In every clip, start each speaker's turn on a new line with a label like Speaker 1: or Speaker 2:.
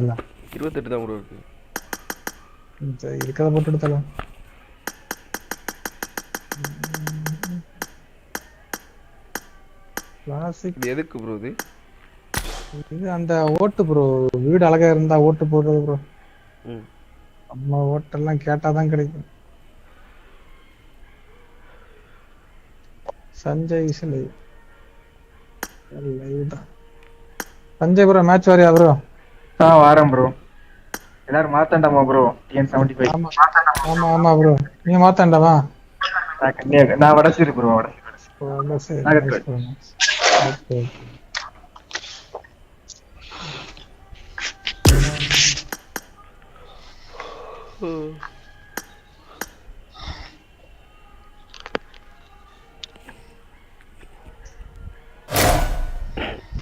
Speaker 1: எல்லாம்
Speaker 2: 28 தான் ப்ரோ இருக்கு.
Speaker 1: சரி இருக்கிறத போட்டு எடுத்தலாம். கிளாசிக்
Speaker 2: இது எதுக்கு ப்ரோ இது?
Speaker 1: இது அந்த ஓட்டு ப்ரோ. வீடு அழகா இருந்தா ஓட்டு போடுறது ப்ரோ.
Speaker 2: ம்.
Speaker 1: நம்ம ஓட்டெல்லாம் கேட்டாதான் கிடைக்கும். சஞ்சய் சிலை லைவ் தான். சஞ்சய் ப்ரோ மேட்ச் வரையா ப்ரோ?
Speaker 3: வாரம் ப்ரோ. எல்லாரும் மாத்தாண்டாமா ப்ரோ? TN75.
Speaker 1: ஆமா ஆமா ஆமா ப்ரோ. நீங்க மாத்தாண்டவா?
Speaker 3: நான் வடசூர் ப்ரோ.
Speaker 1: சரி nice
Speaker 3: Nagercoil.
Speaker 1: Bro. Okay okay.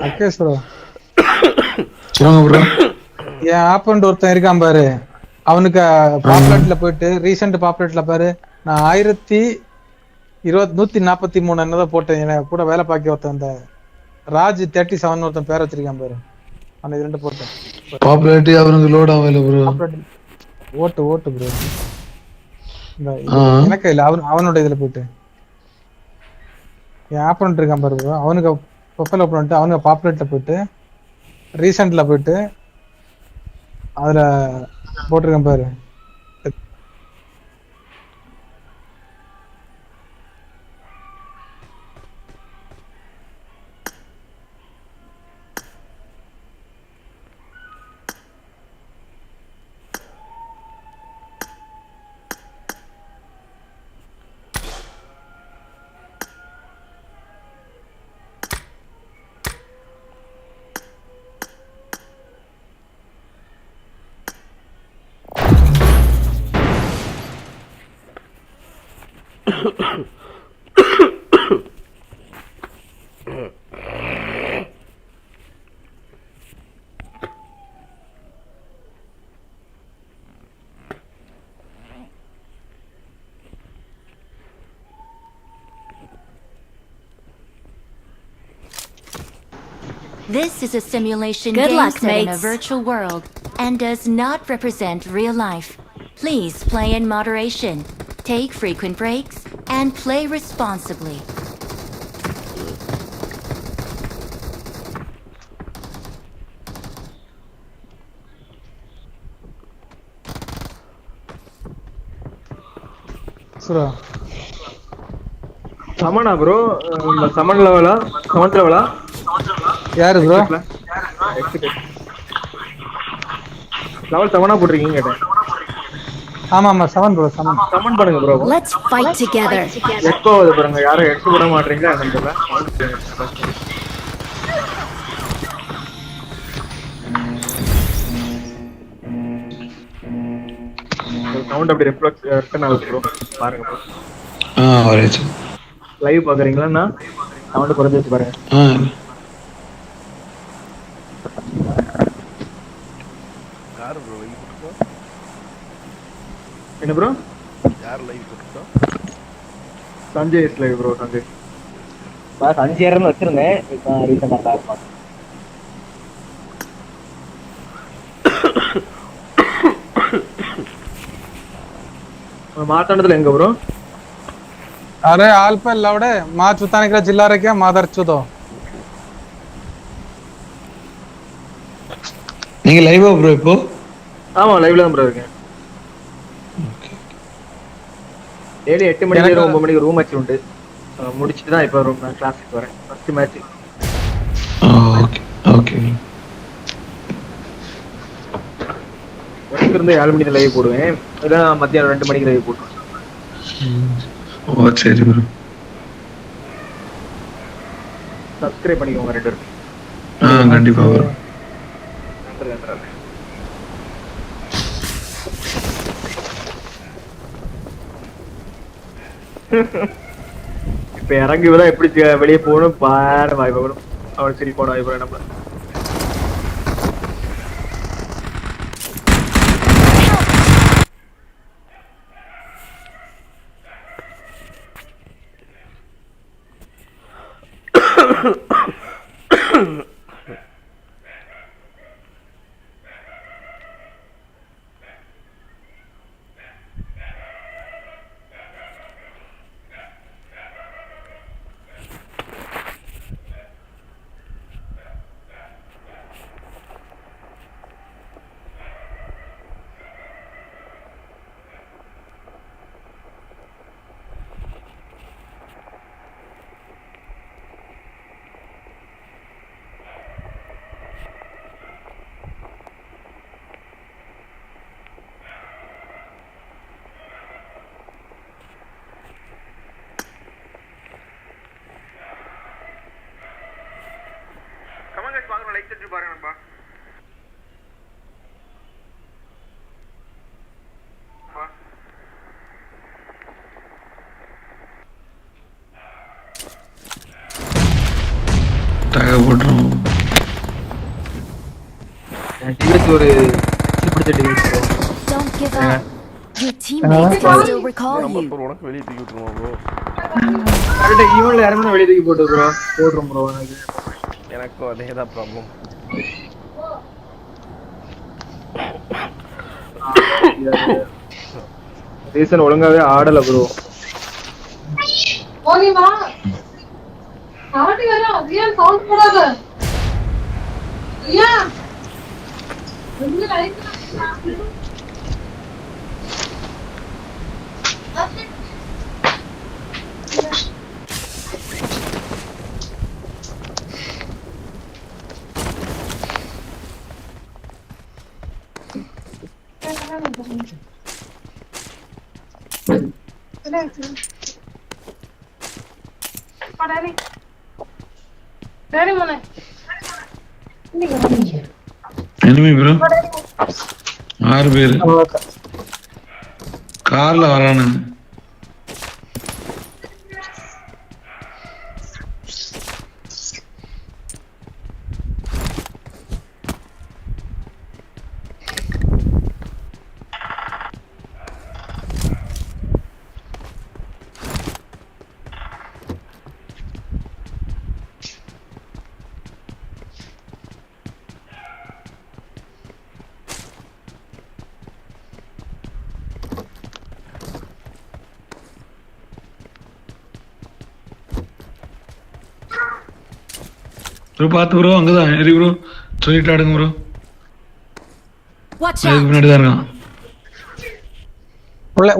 Speaker 1: Rakesh bro.
Speaker 4: சொல்லுங்க ப்ரோ.
Speaker 1: என் ஆப்பண்ட் ஒருத்தன் இருக்கான் பாரு. அவனுக்கு பாப்புலேட்ல போயிட்டு ரீசெண்ட் பாப்புலேட்ல பாரு. நான் 1143 என்னதான் போட்டேன். எனக்கு கூட வேலை பார்க்க ஒருத்தன் இந்த ராஜ் 37 ஒருத்தன் பேர் வச்சிருக்கான் பாரு. அந்த 2 போட்டேன்.
Speaker 4: பாப்புலாரிட்டி அவனுக்கு லோட் ஆகல ப்ரோ.
Speaker 1: ஓட்டு ஓட்டு ப்ரோ. இந்த எனக்கு இல்ல அவனோட இதுல போயிட்டு என் ஆப்பண்ட் இருக்கான் பாரு ப்ரோ. அவனுக்கு ப்ரொஃபைல் ஓப்பன் பண்ணிட்டு அவனுக்கு பாப்புலேட்ல போயிட்டு ரீசெண்ட்ல போயிட்டு அதுல போட்டிருக்கேன் பாரு.
Speaker 5: This is a simulation
Speaker 6: Good
Speaker 5: game
Speaker 6: luck,
Speaker 5: set in a
Speaker 6: mates.
Speaker 5: virtual world and does not represent real life. Please play in moderation, take frequent breaks, and play responsibly.
Speaker 1: சுரா
Speaker 3: சமனா bro? சமன் லெவலா? 7th லெவலா?
Speaker 1: யாரு bro?
Speaker 3: Level 7 போட்டிருக்கீங்க கேட்டேன்.
Speaker 1: ஆமா ஆமா 7 bro 7.
Speaker 3: Comment பண்ணுங்க bro.
Speaker 6: Let's fight together.
Speaker 3: Echo வருது பாருங்க. யாரும் எடுத்து போட மாட்டீங்களா என்னன்னு தெரியல. சவுண்ட் அப்படி ரிட்டர்ன் ஆகுது ப்ரோ. பாருங்க ப்ரோ.
Speaker 4: வரேச்சு.
Speaker 3: லைவ் பாக்குறீங்களா? சவுண்ட் குறைஞ்சு வச்சு பாருங்க.
Speaker 2: யார் ப்ரோ லைவ் போட்டுருக்கா?
Speaker 3: என்ன ப்ரோ?
Speaker 2: யார் லைவ் போட்டுருக்கா?
Speaker 3: Sanjay live bro. Sanjay boss 5 வச்சிருந்தேன். இப்போ ரீசெண்டா ஸ்டார்ட் பண்ணேன். मातांडदल ಹೆಂಗ ಬ್ರೋ?
Speaker 1: अरे हाल पे लौड़े माँ चुताने का चिल्ला रहे क्या मादर चुतो?
Speaker 4: நீங்க லைவா ப்ரோ இப்போ?
Speaker 3: ஆமா லைவ்ல தான் ப்ரோ இருக்கேன். டெய்லி 8 மணிக்கு 9 மணிக்கு ரூம் மேட்ச் உண்டு. முடிச்சிட்டு தான் இப்போ ரூம் கிளாஸ்க்கு வரேன். First match.
Speaker 4: Okay okay.
Speaker 3: Work இருந்து 7 மணிக்கு லைவ் போடுவேன். இல்ல மத்தியானம் 2 மணிக்கு லைவ் போடுவேன்.
Speaker 4: ஓ சரி ப்ரோ.
Speaker 3: சப்ஸ்கிரைப் பண்ணிக்கோங்க ரெண்டு பேரும்.
Speaker 4: கண்டிப்பா ப்ரோ.
Speaker 3: இப்ப இறங்கி விட எப்படி வெளியே போகணும் பாரு வாய்ப்பு அவள் சரி போன வாய்ப்பு நம்ம
Speaker 4: டேக போட்டுரும்.
Speaker 3: டிவிஎஸ் ஒரு பிடிச்ச TVS bro.
Speaker 5: Don't give up. Your teammates can still recall
Speaker 2: நம்ம
Speaker 5: you.
Speaker 2: ப்ரோ உனக்கு வெளியே தூக்கி விட்டுருமா ப்ரோ?
Speaker 3: கரெக்டா ஈவன்ல யாருமே வெளிய தூக்கி போட்டுரும் ப்ரோ எனக்கு.
Speaker 2: எனக்கும் அதே தான் ப்ராப்ளம்.
Speaker 3: ரீசன் ஒழுங்காவே ஆடல ப்ரோ.
Speaker 6: ஓனி வா ஆடி வரா ரியல் சவுண்ட் போடாத ரியா என்ன light Daddy. Daddy mana?
Speaker 4: enemy bro 6 பேர் கார்ல வரானுங்க. ப்ரோ பாத்து ப்ரோ அங்கதான் ஏறி ப்ரோ சொல்லிட்டு ஆடுங்க ப்ரோ.
Speaker 5: Watch
Speaker 4: அதுக்கு
Speaker 5: out.
Speaker 4: முன்னாடி தான் இருக்கான்.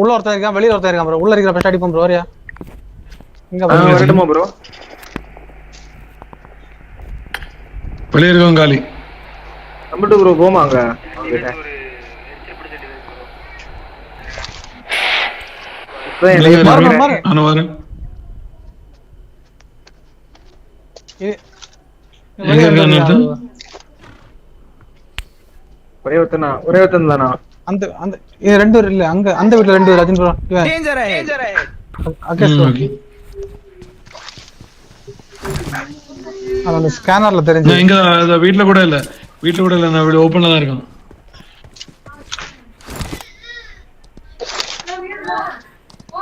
Speaker 1: உள்ள ஒருத்தன் இருக்கான், வெளியில ஒருத்தன் இருக்கான் ப்ரோ. உள்ள இருக்கிற பெஸ்ட் அடிப்போம் ப்ரோ. வரியா? இங்க
Speaker 3: வரட்டுமா ப்ரோ?
Speaker 4: வெளியே இருக்கவங்க காலி.
Speaker 3: நம்பர் 2 ப்ரோ போமா அங்க.
Speaker 4: நானும் வரேன். எங்க இருக்கான்னு அர்த்தம்?
Speaker 3: ஒரே ஒருத்தன் தானா?
Speaker 1: அந்த அந்த இது ரெண்டு பேர் இல்ல, அங்க அந்த வீட்ல ரெண்டு பேர் அஜின் ப்ரோ. இவன்
Speaker 2: டேஞ்சர்
Speaker 1: அகேஸ் ப்ரோ. அந்த ஸ்கேனர்ல தெரிஞ்சு.
Speaker 4: நான் இங்க வீட்ல கூட இல்ல. நான் வீடு ஓபன்ல தான் இருக்கேன்.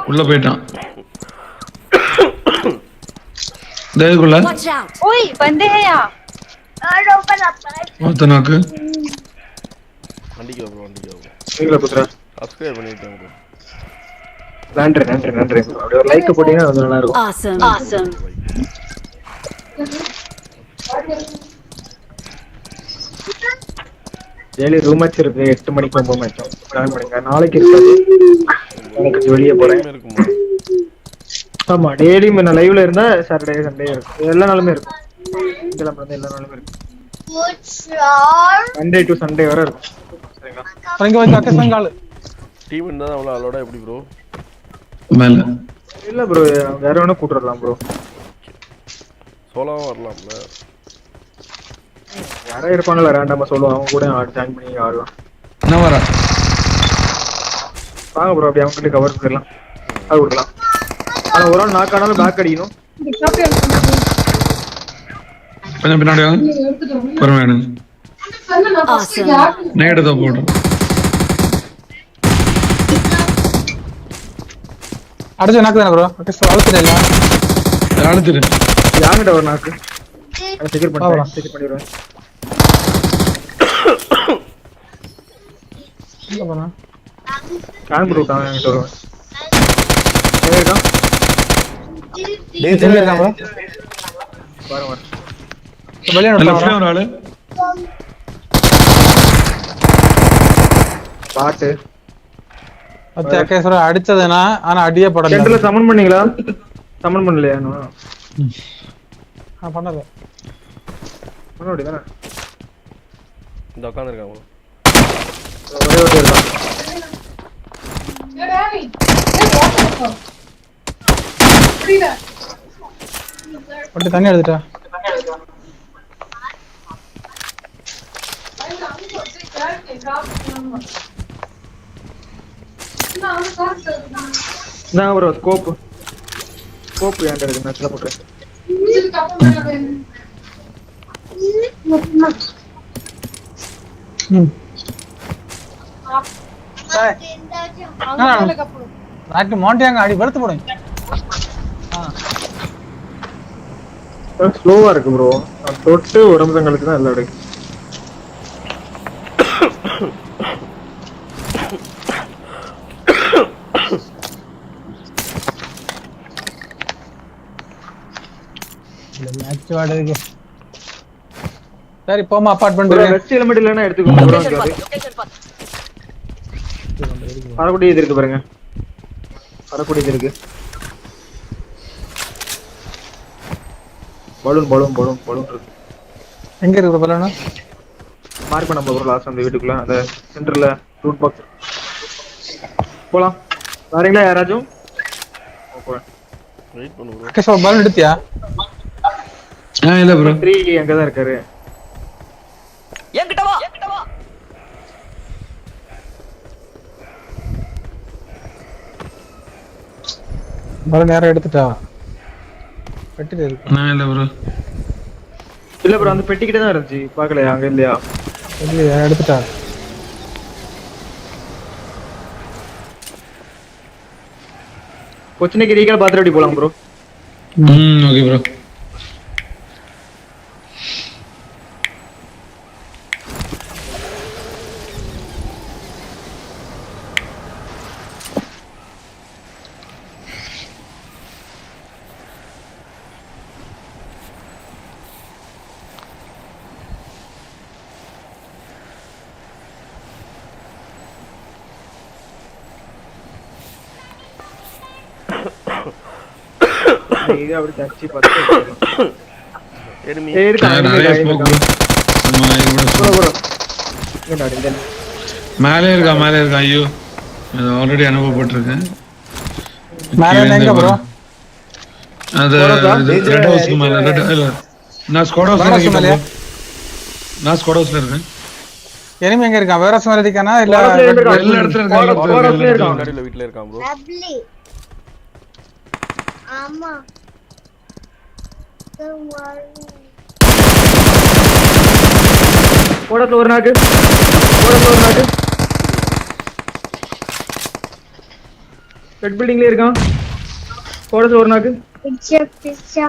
Speaker 4: உள்ள போயிட்டான். தேகுல
Speaker 5: Watch out.
Speaker 6: ओए बंदे हैं यहाँ
Speaker 4: ஒருத்தனாக்கு
Speaker 2: வண்டிக்கு ப்ரோ வண்டிக்கு ப்ரோ.
Speaker 3: நீங்களா புத்ரா?
Speaker 2: சப்ஸ்கிரைப் பண்ணிட்டேன் ப்ரோ.
Speaker 3: நன்றி. அப்படியே ஒரு லைக் போட்டீங்கன்னா அது நல்லா இருக்கும்.
Speaker 5: Awesome.
Speaker 3: டெய்லி ரூம் மேட்ச் இருக்கு 8 மணிக்கு 9 மேட்ச் ஜாயின் பண்ணுங்க. நாளைக்கு இருக்காது. நாளைக்கு வெளியே போறேன்.
Speaker 2: இருக்குமா?
Speaker 3: ஆமா டெய்லி நான் லைவ்ல இருந்தா சாட்டர்டே சண்டே இருக்கும். எல்லா நாளுமே இருக்கும். இதெல்லாம் வந்து எல்லா நாளுமே இருக்கும். மண்டே டு சண்டே வரை இருக்கும். சரிங்களா?
Speaker 1: இங்க வந்து அகேஸ் மங்கால்.
Speaker 2: டீம் இருந்தா அவ்வளோ அலோடா எப்படி ப்ரோ?
Speaker 4: மேல
Speaker 3: இல்ல ப்ரோ வேற வேணா கூட்டு வரலாம் ப்ரோ.
Speaker 2: சோலாவும் வரலாம்ல.
Speaker 3: யாரா இருப்பாங்கல்ல ரேண்டமா சொல்லுவாங்க, அவங்க கூட ஜாயின் பண்ணி ஆடலாம்.
Speaker 4: என்ன வர
Speaker 3: வாங்க ப்ரோ அப்படியே அவங்க கிட்ட கவர் பண்ணிடலாம். அது கொடுக்கலாம். ஆனா ஒரு ஆள் நாக் ஆனாலும் பேக் அடிக்கணும்.
Speaker 4: கொஞ்சம் பின்னாடி வாங்க. பொறுமையா
Speaker 5: Awesome.
Speaker 4: நேடு தான் போடுறேன்.
Speaker 1: அடிச்சு நாக்கு தானே ப்ரோ. அகேஸ் அழுத்திட்டே இல்ல.
Speaker 4: அழுத்திடு.
Speaker 3: யாங்கிட்ட ஒரு நாக்கு செக்யூர் பண்ணிடுவேன்.
Speaker 1: இங்க போறா.
Speaker 3: கான் ப்ரோ கான் என்கிட்ட வருவேன். எங்க இருக்கான்?
Speaker 1: எங்க இருக்கான் ப்ரோ?
Speaker 3: வர
Speaker 1: வெளிய
Speaker 4: லெஃப்ட்ல
Speaker 1: வரா.
Speaker 4: ஒரு ஆளு.
Speaker 3: பாட்டு
Speaker 1: அச்சா அகேஸ் ப்ரோ அடிச்சதுனா ஆனா அடியே படல.
Speaker 3: சென்டர்ல சமன் பண்ணீங்களா? சமன் பண்ணலையா இன்னும்?
Speaker 1: பண்ணல.
Speaker 3: பண்ண முடியுதானே?
Speaker 2: இந்த உட்காந்துருக்காங்க ப்ரோ.
Speaker 3: ஒரே ஒரு இருக்கான்.
Speaker 6: ये डैडी ये वाटर புரியல.
Speaker 1: ஒட்டி தண்ணி எடுத்துட்டா.
Speaker 3: நான் ப்ரோ ஸ்கோப் என்கிட்ட இருக்கு நெட்ல போட்டுறேன்.
Speaker 1: நாட்டு மாண்டியாங்க அடி வெளுத்து போடுங்க.
Speaker 3: ஸ்லோவா இருக்கு ப்ரோ. தொட்டு உடம்பு தங்களுக்கு தான் எல்லாம் இருக்கு.
Speaker 1: சரி போமா அபார்ட்மெண்ட்
Speaker 3: வெஸ்ட் ஹெல்மெட் இல்லனா எடுத்துக்கோங்க ப்ரோ. வரக்கூடிய இது இருக்கு பாருங்க. வரக்கூடிய இது இருக்கு. பலூன் இருக்கு.
Speaker 1: எங்க இருக்கு பலூன்?
Speaker 3: மார்க் பண்ண ப்ரோ லாஸ்ட் அந்த வீட்டுக்குள்ள அந்த சென்டர்ல ரூட் பாக்ஸ். போலாம். வரீங்களா யாராச்சும்? ஓகே.
Speaker 2: வெயிட் பண்ணு ப்ரோ.
Speaker 1: கேஷ் பலூன் எடுத்தியா?
Speaker 4: இல்ல ப்ரோ.
Speaker 3: 3 அங்க தான் இருக்காரு.
Speaker 7: என்கிட்ட வா.
Speaker 1: பலூன் யாரோ எடுத்துட்டா? பெட்டில இருக்கு.
Speaker 4: இல்ல ப்ரோ.
Speaker 3: இல்ல ப்ரோ அந்த பெட்டி கிட்ட தான் இருந்துச்சு. பார்க்கலையா அங்க இல்லையா?
Speaker 1: இல்லையா எடுத்துட்டா?
Speaker 3: கொச்சினைக்கு ரீகால் பாத்துட்டு அப்படி போலாம் ப்ரோ.
Speaker 4: Okay bro.
Speaker 3: இது அப்படி தச்சி பார்த்து
Speaker 2: எனிமி
Speaker 4: நிறைய ஸ்மோக் ப்ரோ.
Speaker 3: ப்ரோ இங்க இந்த
Speaker 4: மேலே இருக்கா ஐயோ அது ஆல்ரெடி அனுபவப்பட்டிருக்கேன்.
Speaker 1: மேல எங்க ப்ரோ?
Speaker 4: அது ரெட் ஹவுஸ்க்கு மேல இல்ல நான் ஸ்குவாட் ஹவுஸ்ல இருக்கேன். நான் ஸ்குவாட் ஹவுஸ்ல இருக்கேன்.
Speaker 1: எனிமி எங்க இருக்கான்? வேற ஸ்மாரி இருக்கானா இல்ல
Speaker 4: எல்லா இடத்துல இருக்காங்க.
Speaker 2: நடுவுல வீட்ல இருக்கான் ப்ரோ.
Speaker 8: ஆமா
Speaker 3: கோடத்துல ஒரு நாக்கு. ரெட் பில்டிங்ல இருக்கான். கோடத்துல ஒரு நாக்கு.
Speaker 8: பிச்சா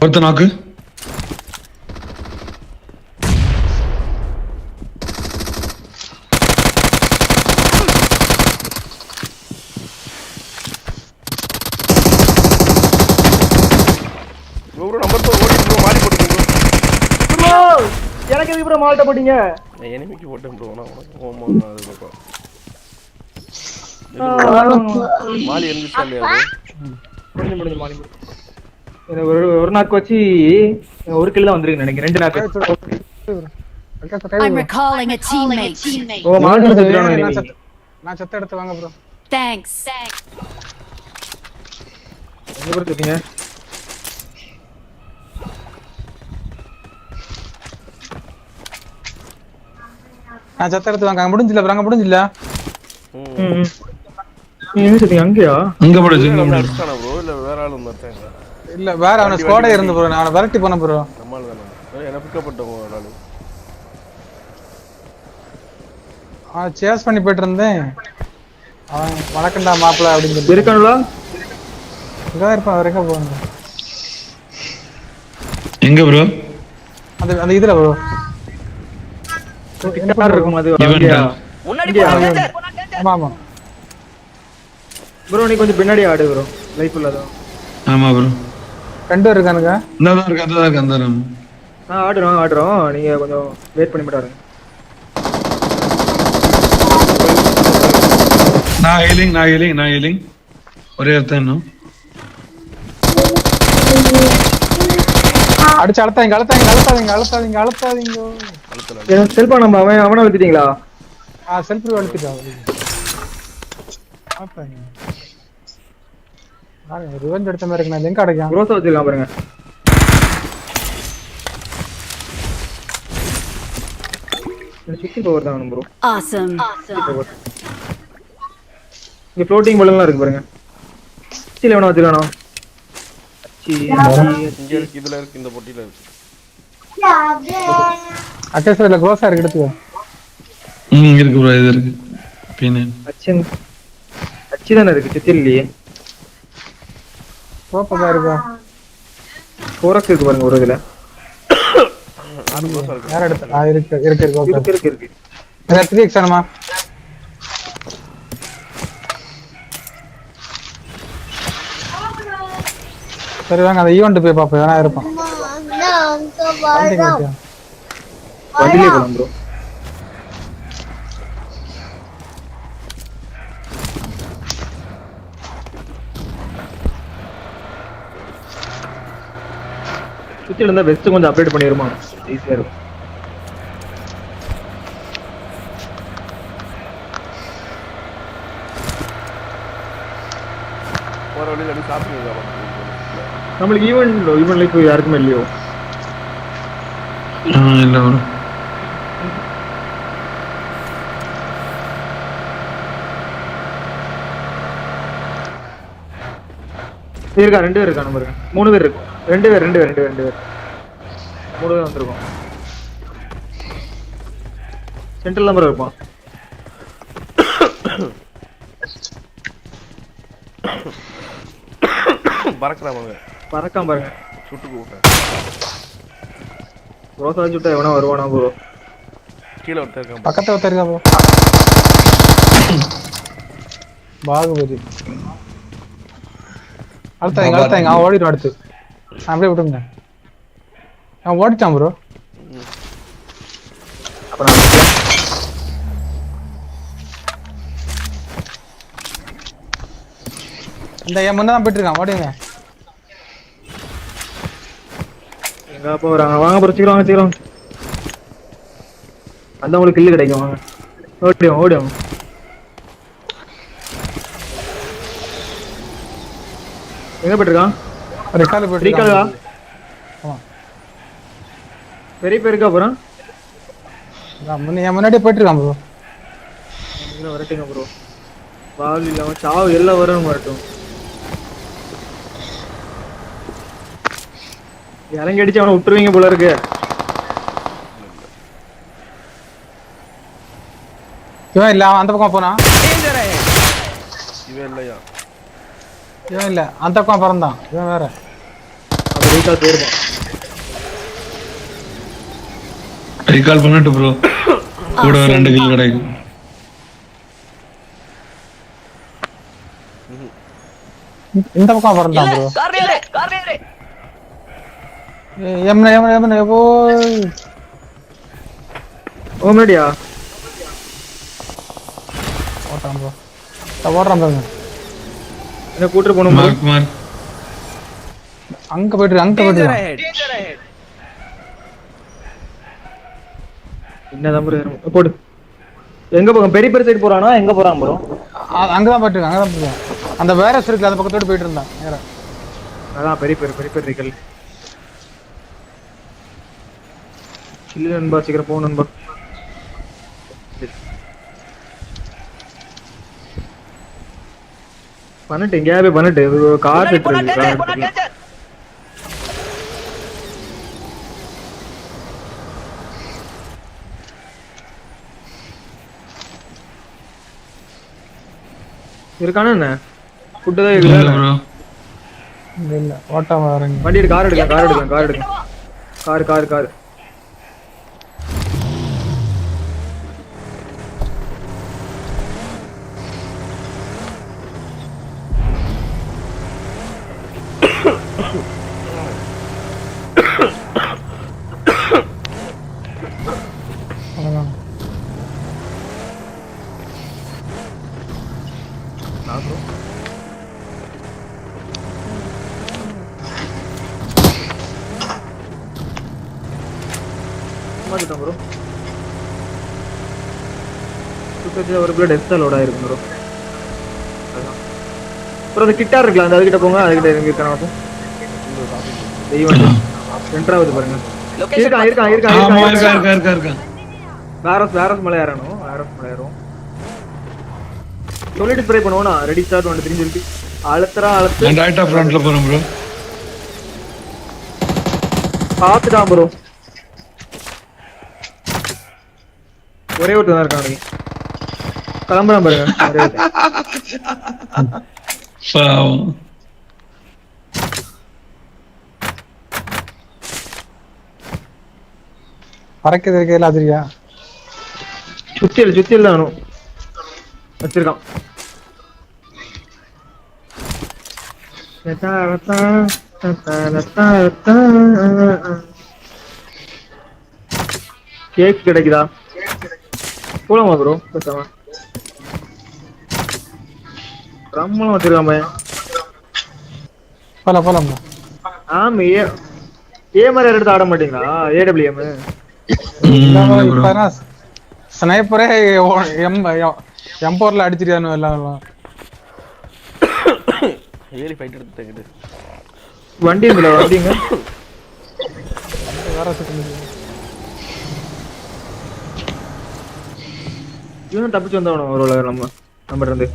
Speaker 4: ஒருத்த நாக்கு.
Speaker 2: ப்ரோ நம்பர் 4 ஓடி ப்ரோ மாறி போடுங்க ப்ரோ.
Speaker 3: எனக்கு எதுக்கு ப்ரோ மால்ட்ட போட்டீங்க?
Speaker 2: நான் எனிமிக்கு போட்டேன் ப்ரோ. நான் உனக்கு ஓமா அது பக்கம். மாலி எந்திரிச்சா இல்லையா ப்ரோ?
Speaker 3: முடிஞ்சு மாலி. எனக்கு ஒரு நாக்கு வச்சு ஒரு கில் தான் வந்திருக்கு நினைக்கிறேன். 2 நாக்கு.
Speaker 5: I'm recalling a teammate.
Speaker 3: ஓ மால்ட்ட செத்துறானே எனிமி.
Speaker 1: நான் செத்த எடுத்து வாங்க ப்ரோ.
Speaker 5: Thanks.
Speaker 3: எங்க ப்ரோ செத்தீங்க?
Speaker 1: நான் செத்த எடுத்து வாங்க. முடிஞ்சில்ல ப்ரோ? அங்க முடிஞ்சில்ல?
Speaker 3: எங்க செத்தீங்க? அங்கயா?
Speaker 4: அங்க போடுச்சு.
Speaker 2: அடிச்சானா ப்ரோ இல்ல வேற ஆளு வந்தாங்க?
Speaker 1: இல்ல வேற அவன ஸ்குவாடே இருந்து ப்ரோ. நான் விரட்டி போன ப்ரோ.
Speaker 2: நம்மால தான. என்ன பிக்கப் பண்ணிட்டோம் ஒரு ஆளு.
Speaker 1: சேஸ் பண்ணி போயிட்டு இருந்தேன். அவன் வணக்கம்டா மாப்ள அப்படின்னு சொல்லி
Speaker 3: இருக்கானுங்களா?
Speaker 1: இங்க இருப்பான். வேற எங்க போவாங்க?
Speaker 4: எங்க ப்ரோ?
Speaker 1: அந்த இதுல ப்ரோ.
Speaker 3: என்ன இருக்கும் அது?
Speaker 4: இவன்டா.
Speaker 7: முன்னாடி போங்க.
Speaker 1: ஆமா ஆமா
Speaker 3: ப்ரோ நீ கொஞ்சம் பின்னாடி ஆடு ப்ரோ. லைஃப் இல்லதான்.
Speaker 4: ஆமா ப்ரோ.
Speaker 1: ரெண்டு பேர் இருக்கானுங்க.
Speaker 4: இந்தா இருக்கு அந்த
Speaker 3: ஆடுறோம். நீங்க கொஞ்சம் வெயிட் பண்ணி மட்டும் பாருங்க.
Speaker 4: நான் ஹீலிங் ஒரே இடத்துல இன்னும்
Speaker 1: அடிச்சு அழுத்தாதீங்க.
Speaker 3: செல்பா நம்ம அவனை வச்சுட்டீங்களா?
Speaker 1: செல்ஃபி அழுத்திட்டான். ரிவெஞ்ச் எடுத்த மாதிரி இருக்கு. நான் எங்க அடைக்கான்?
Speaker 3: ரோசா வச்சிருக்கான் பாருங்க. சுத்தி பவர் தான் ப்ரோ.
Speaker 9: Awesome.
Speaker 3: இங்க ஃப்ளோட்டிங் பலூன்லாம் இருக்கு பாருங்க. கீழ வேணா வச்சிருக்கானோ.
Speaker 2: இங்க இருக்கு, இதுல இருக்கு, இந்த பொட்டில இருக்கு.
Speaker 1: அட்டேஸ்ல க்ளோஸா இருக்கு எடுத்துக்கோ.
Speaker 4: இருக்கு ப்ரோ, இது இருக்கு. பின்
Speaker 3: அச்சி தானே இருக்கு, சுத்தி இல்லையே.
Speaker 1: கோப்பா இருக்கா?
Speaker 3: கோரக்ஸ் இருக்கு பாருங்க ஒரு இதுல.
Speaker 1: யார எடுத்து? இருக்கு இருக்கு இருக்கு.
Speaker 3: இருக்கு இருக்கு இருக்கு.
Speaker 1: அத 3x ஆனமா? சரி வாங்க அந்த ஈவென்ட் போய் பாப்போம். வேணா இருப்பான்.
Speaker 3: வண்டிலே போலாம் ப்ரோ. சுத்தில இருந்தா வெஸ்ட் கொஞ்சம் அப்டேட் பண்ணிருமா, ஈஸியா இருக்கும்.
Speaker 2: போற வழியில அப்படியே சாப்பிடுங்க.
Speaker 3: நம்மளுக்கு ஈவென்ட்ல இப்போ யாருக்குமே இல்லையோ.
Speaker 4: இல்ல ப்ரோ.
Speaker 3: இருக்கா? 2 பேர் இருக்கா? நம்பர் 3 பேர் இருக்கு. 2 பேர் 3 பேர் வந்திருக்கோம். சென்ட்ரல் நம்பர் இருப்பான்.
Speaker 2: பறக்குறாங்க.
Speaker 3: பறக்காம பாருங்க.
Speaker 2: சுட்டு கூட்டேன்.
Speaker 3: ரோசா சுட்டா எவனா வருவானா ப்ரோ?
Speaker 2: கீழே ஒருத்தர் இருக்கான்.
Speaker 1: பக்கத்துல ஒருத்தர் இருக்கா ப்ரோ? பாகுபலி. அழுத்தாங்க அவன் ஓடிட்டு அடுத்து. அப்படியே விட்டுங்க. அவன் ஓடிட்டான் ப்ரோ.
Speaker 3: அப்புறம்
Speaker 1: இந்த என் முன்ன தான் போயிட்டு இருக்கான். ஓடிங்க.
Speaker 3: எங்க போறாங்க? வாங்க வச்சுக்கிறோம். அந்த உங்களுக்கு கில்லு கிடைக்கும். வாங்க ஓடியும். எங்க போயிட்டு இருக்கான்?
Speaker 1: ரெக்கார்ட் போயிட்டு
Speaker 3: ரீகாலா?
Speaker 1: இருக்கான். ஆமா.
Speaker 3: பெரிய பேருக்கா போறான்?
Speaker 1: என் முன்னாடியே போயிட்டு இருக்கான் ப்ரோ.
Speaker 3: வரட்டுங்க ப்ரோ. பால் இல்லாம சாவு எல்லாம் வரணும் வரட்டும். இறங்கி அடிச்சு அவனை விட்டுருவீங்க போல இருக்கு.
Speaker 1: இவன் இல்ல, அவன் அந்த பக்கம் போனான்.
Speaker 2: இவன் இல்லையா?
Speaker 1: இவன் இல்ல, அந்த பக்கம் பறந்தான். இவன் வேற.
Speaker 3: அவன் ரீகால் போயிருப்பான்.
Speaker 4: ரீகால் பண்ணட்டு ப்ரோ. கூட 2 கில் கிடைக்கும்.
Speaker 1: இந்த பக்கம் பறந்தான் ப்ரோ.
Speaker 7: கார்னரே
Speaker 1: எம்ன போய்
Speaker 3: ஓமடியா
Speaker 1: ஓட்டான் ப்ரோ. ஓடுறான் பாருங்க.
Speaker 3: என்ன கூட்டிட்டு போணும் ப்ரோ?
Speaker 4: மார்க்
Speaker 1: அங்க போயிட்டு
Speaker 3: என்னதான் ப்ரோ போடு. எங்க போறான்? பெரிய பெரிய சைடு போறானா? எங்க போறான் ப்ரோ?
Speaker 1: அங்கதான் போயிட்டு இருக்கான். அங்கதான் போறான். அந்த வைரஸ் இருக்குல, அந்த பக்கத்தோட போயிட்டு இருந்தான் நேரா.
Speaker 3: அதான் பெரிய பெரிய ரீகல். இல்ல நண்பா, சீக்கிரம் போ நண்பா. பண்ணிட்டு எங்கேயாவே பண்ணிட்டு கார் இருக்கானா என்ன? ஃபுட்டு தான்
Speaker 4: இல்ல
Speaker 3: இல்ல
Speaker 4: ப்ரோ.
Speaker 1: இல்ல ஓட்டாம வரங்க.
Speaker 3: வண்டி எடுக்க. கார் எடுக்க. கார் மாத்திட்டோம் ப்ரோ. ஒரு பிளட் எக்ஸ்ட்ரா லோட் ஆயிருக்கும் ப்ரோ. ப்ரோ அந்த கிட்டார் இருக்குல்ல, அந்த அதுகிட்ட போங்க. அதுகிட்ட இறங்கி இருக்கானோ தெய்வம் சென்டராவது பாருங்க.
Speaker 7: லொகேஷன்
Speaker 3: இருக்கான்.
Speaker 4: இருக்கா.
Speaker 3: வேரஸ் மலை ஏறணும். வேரஸ் மலை ஏறும். சொல்லிட்டு ஸ்ப்ரே பண்ணுவோம். ரெடி ஸ்டார்ட் 1 3 சொல்லிட்டு அழுத்து.
Speaker 4: நான் ரைட்டா ஃப்ரண்ட்ல போறேன் ப்ரோ.
Speaker 3: பாத்துட்டான் ப்ரோ. ஒரே ஒருத்தன் தான் இருக்கான். கிளம்புறான் பாருங்க.
Speaker 1: பறக்கிறது இருக்கையில அதிரியா
Speaker 3: சுத்தியில் தான் வேணும் வச்சிருக்கான். கேக் கிடைக்குதா? போலாமா ப்ரோ? பேசாம ரம்மலாம் வச்சிருக்காம
Speaker 1: போலாம்
Speaker 3: ஆமா. ஏ மாதிரி எடுத்து ஆட மாட்டீங்களா? AWM
Speaker 1: இப்ப ஸ்னைப்பரே M4ல அடிச்சிருக்கானு எல்லாம்.
Speaker 2: ஏலி ஃபைட் எடுத்துட்டேன்.
Speaker 3: வண்டிங்க
Speaker 1: வேற
Speaker 3: இவனும் தப்பிச்சு வந்தவனும் ஒரு நம்ம இருந்து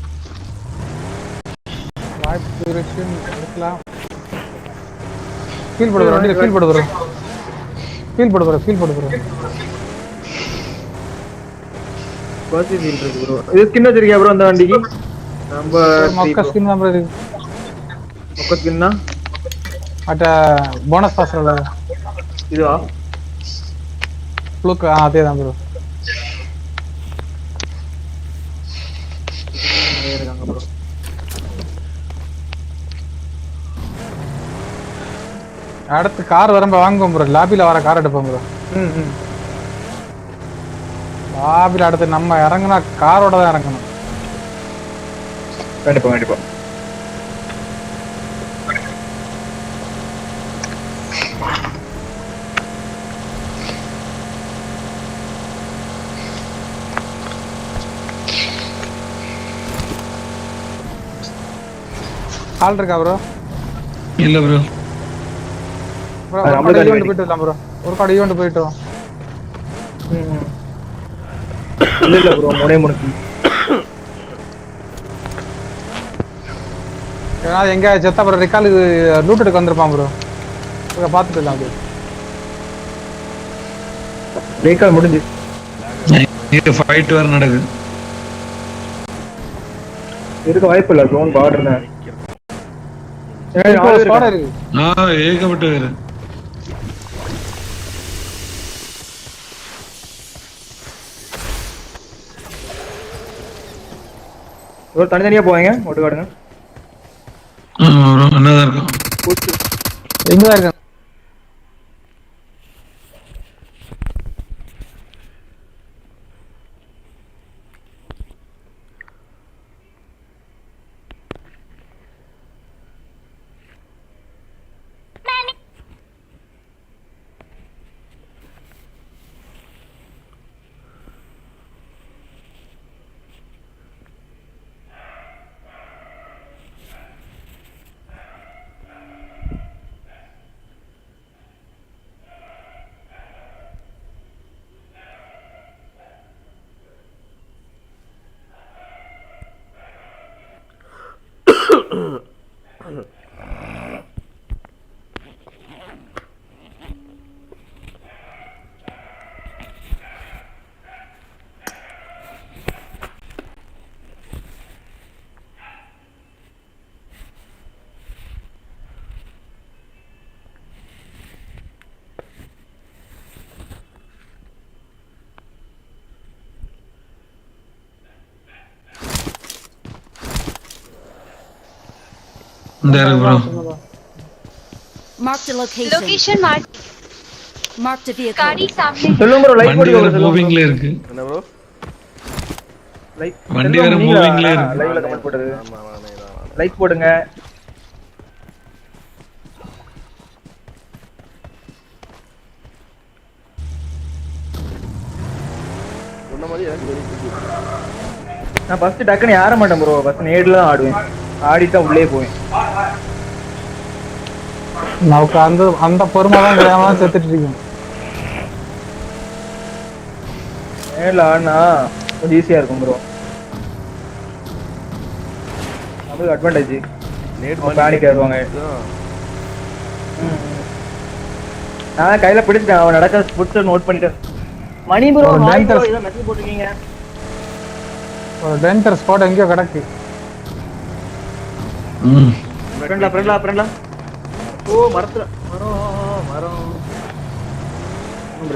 Speaker 1: வாய்ப்பு எடுக்கலாம். ஃபீல் போடு வண்டியில ஃபீல் போடு
Speaker 3: பாசி ஃபீல் இருக்கு ப்ரோ. இது ஸ்கின் வச்சிருக்கியா ப்ரோ அந்த வண்டிக்கு? நம்ம
Speaker 1: மொக்க ஸ்கின் தான் ப்ரோ இருக்கு.
Speaker 3: மொக்க ஸ்கின்னா
Speaker 1: அட்ட போனஸ் பாஸ்ல
Speaker 3: இதுவா?
Speaker 1: ப்ளூக் அதே தான் ப்ரோ.
Speaker 3: இருக்காங்க ப்ரோ.
Speaker 1: அடுத்து கார் வரம்ப வாங்குவோம் ப்ரோ. லாபில வர கார் எடுப்போம் ப்ரோ. லாபில அடுத்து நம்ம இறங்குனா காரோட தான் இறங்கணும்.
Speaker 3: கண்டிப்பா.
Speaker 1: ஆள் இருக்கா ப்ரோ?
Speaker 4: இல்ல ப்ரோ.
Speaker 1: போயிட்டு வரலாம் ப்ரோ. ஒரு கார்டு ஈவென்ட் போயிட்டோம்.
Speaker 3: இல்ல ப்ரோ முனைக்கு
Speaker 1: ஏன்னா எங்க செத்தா ப்ரோ ரிகால் லூட் எடுக்க வந்திருப்பான் ப்ரோ. இங்க பாத்துட்டு இருக்கலாம் ப்ரோ.
Speaker 3: ரிகால் முடிஞ்சு
Speaker 4: இங்க ஃபைட் வேற நடக்குது.
Speaker 3: இருக்க வாய்ப்பு இல்ல ப்ரோ. பார்டர் தான்.
Speaker 4: ஏகப்பட்ட வேறு
Speaker 3: ஒரு தனித்தனியா போவாங்க. ஓட்டு காடுங்க.
Speaker 4: என்னதான் இருக்கும்
Speaker 1: எங்கதான் இருக்க?
Speaker 4: There bro.
Speaker 5: Marked a location.
Speaker 8: Location mark
Speaker 5: Marked a vehicle.
Speaker 8: गाड़ी सामने
Speaker 3: சொல்லுங்க ப்ரோ. லைட்
Speaker 4: வண்டி வேற
Speaker 3: போடுங்க.
Speaker 4: மூவிங்ல இருக்கு.
Speaker 2: என்ன ப்ரோ?
Speaker 3: லைட்
Speaker 4: வண்டி வேற மூவிங்ல இருக்கு.
Speaker 3: லைவ்ல கமெண்ட் போடுது.
Speaker 2: ஆமா வாணே.
Speaker 3: லைக் போடுங்க.
Speaker 2: சொன்ன மாதிரி எனக்கு தெரியுது.
Speaker 3: நான் ஃபர்ஸ்ட் டக்குன்னு ஏற மாட்டேன் ப்ரோ. ஃபர்ஸ்ட் நேட்ல தான் ஆடுவேன். ஆடிட்டு உள்ளே போவேன்.
Speaker 1: நமக்கு அந்த பொறுமை தான் கிடையாம செத்துட்டு இருக்கோம்.
Speaker 3: நேரில் ஆடினா கொஞ்சம் ஈஸியாக இருக்கும் ப்ரோ. நம்மளுக்கு அட்வான்டேஜ்.
Speaker 2: நேட்
Speaker 3: பேனிக் ஆயிடுவாங்க.
Speaker 2: தான்.
Speaker 3: நான் கையில் பிடிச்சிட்டேன். அவன் நடக்க புடிச்சு நோட் பண்ணிட்டேன். மணி ப்ரோ
Speaker 1: ஒரு
Speaker 3: ஹாய் ப்ரோ
Speaker 1: dangerous-
Speaker 3: இதை மெசேஜ் போட்டிருக்கீங்க.
Speaker 1: ஒரு டேஞ்சர் ஸ்பாட் எங்கேயோ கிடக்கு.
Speaker 4: ம்.
Speaker 3: ஃப்ரெண்ட்லா. ஓ மரத்துல மரம்.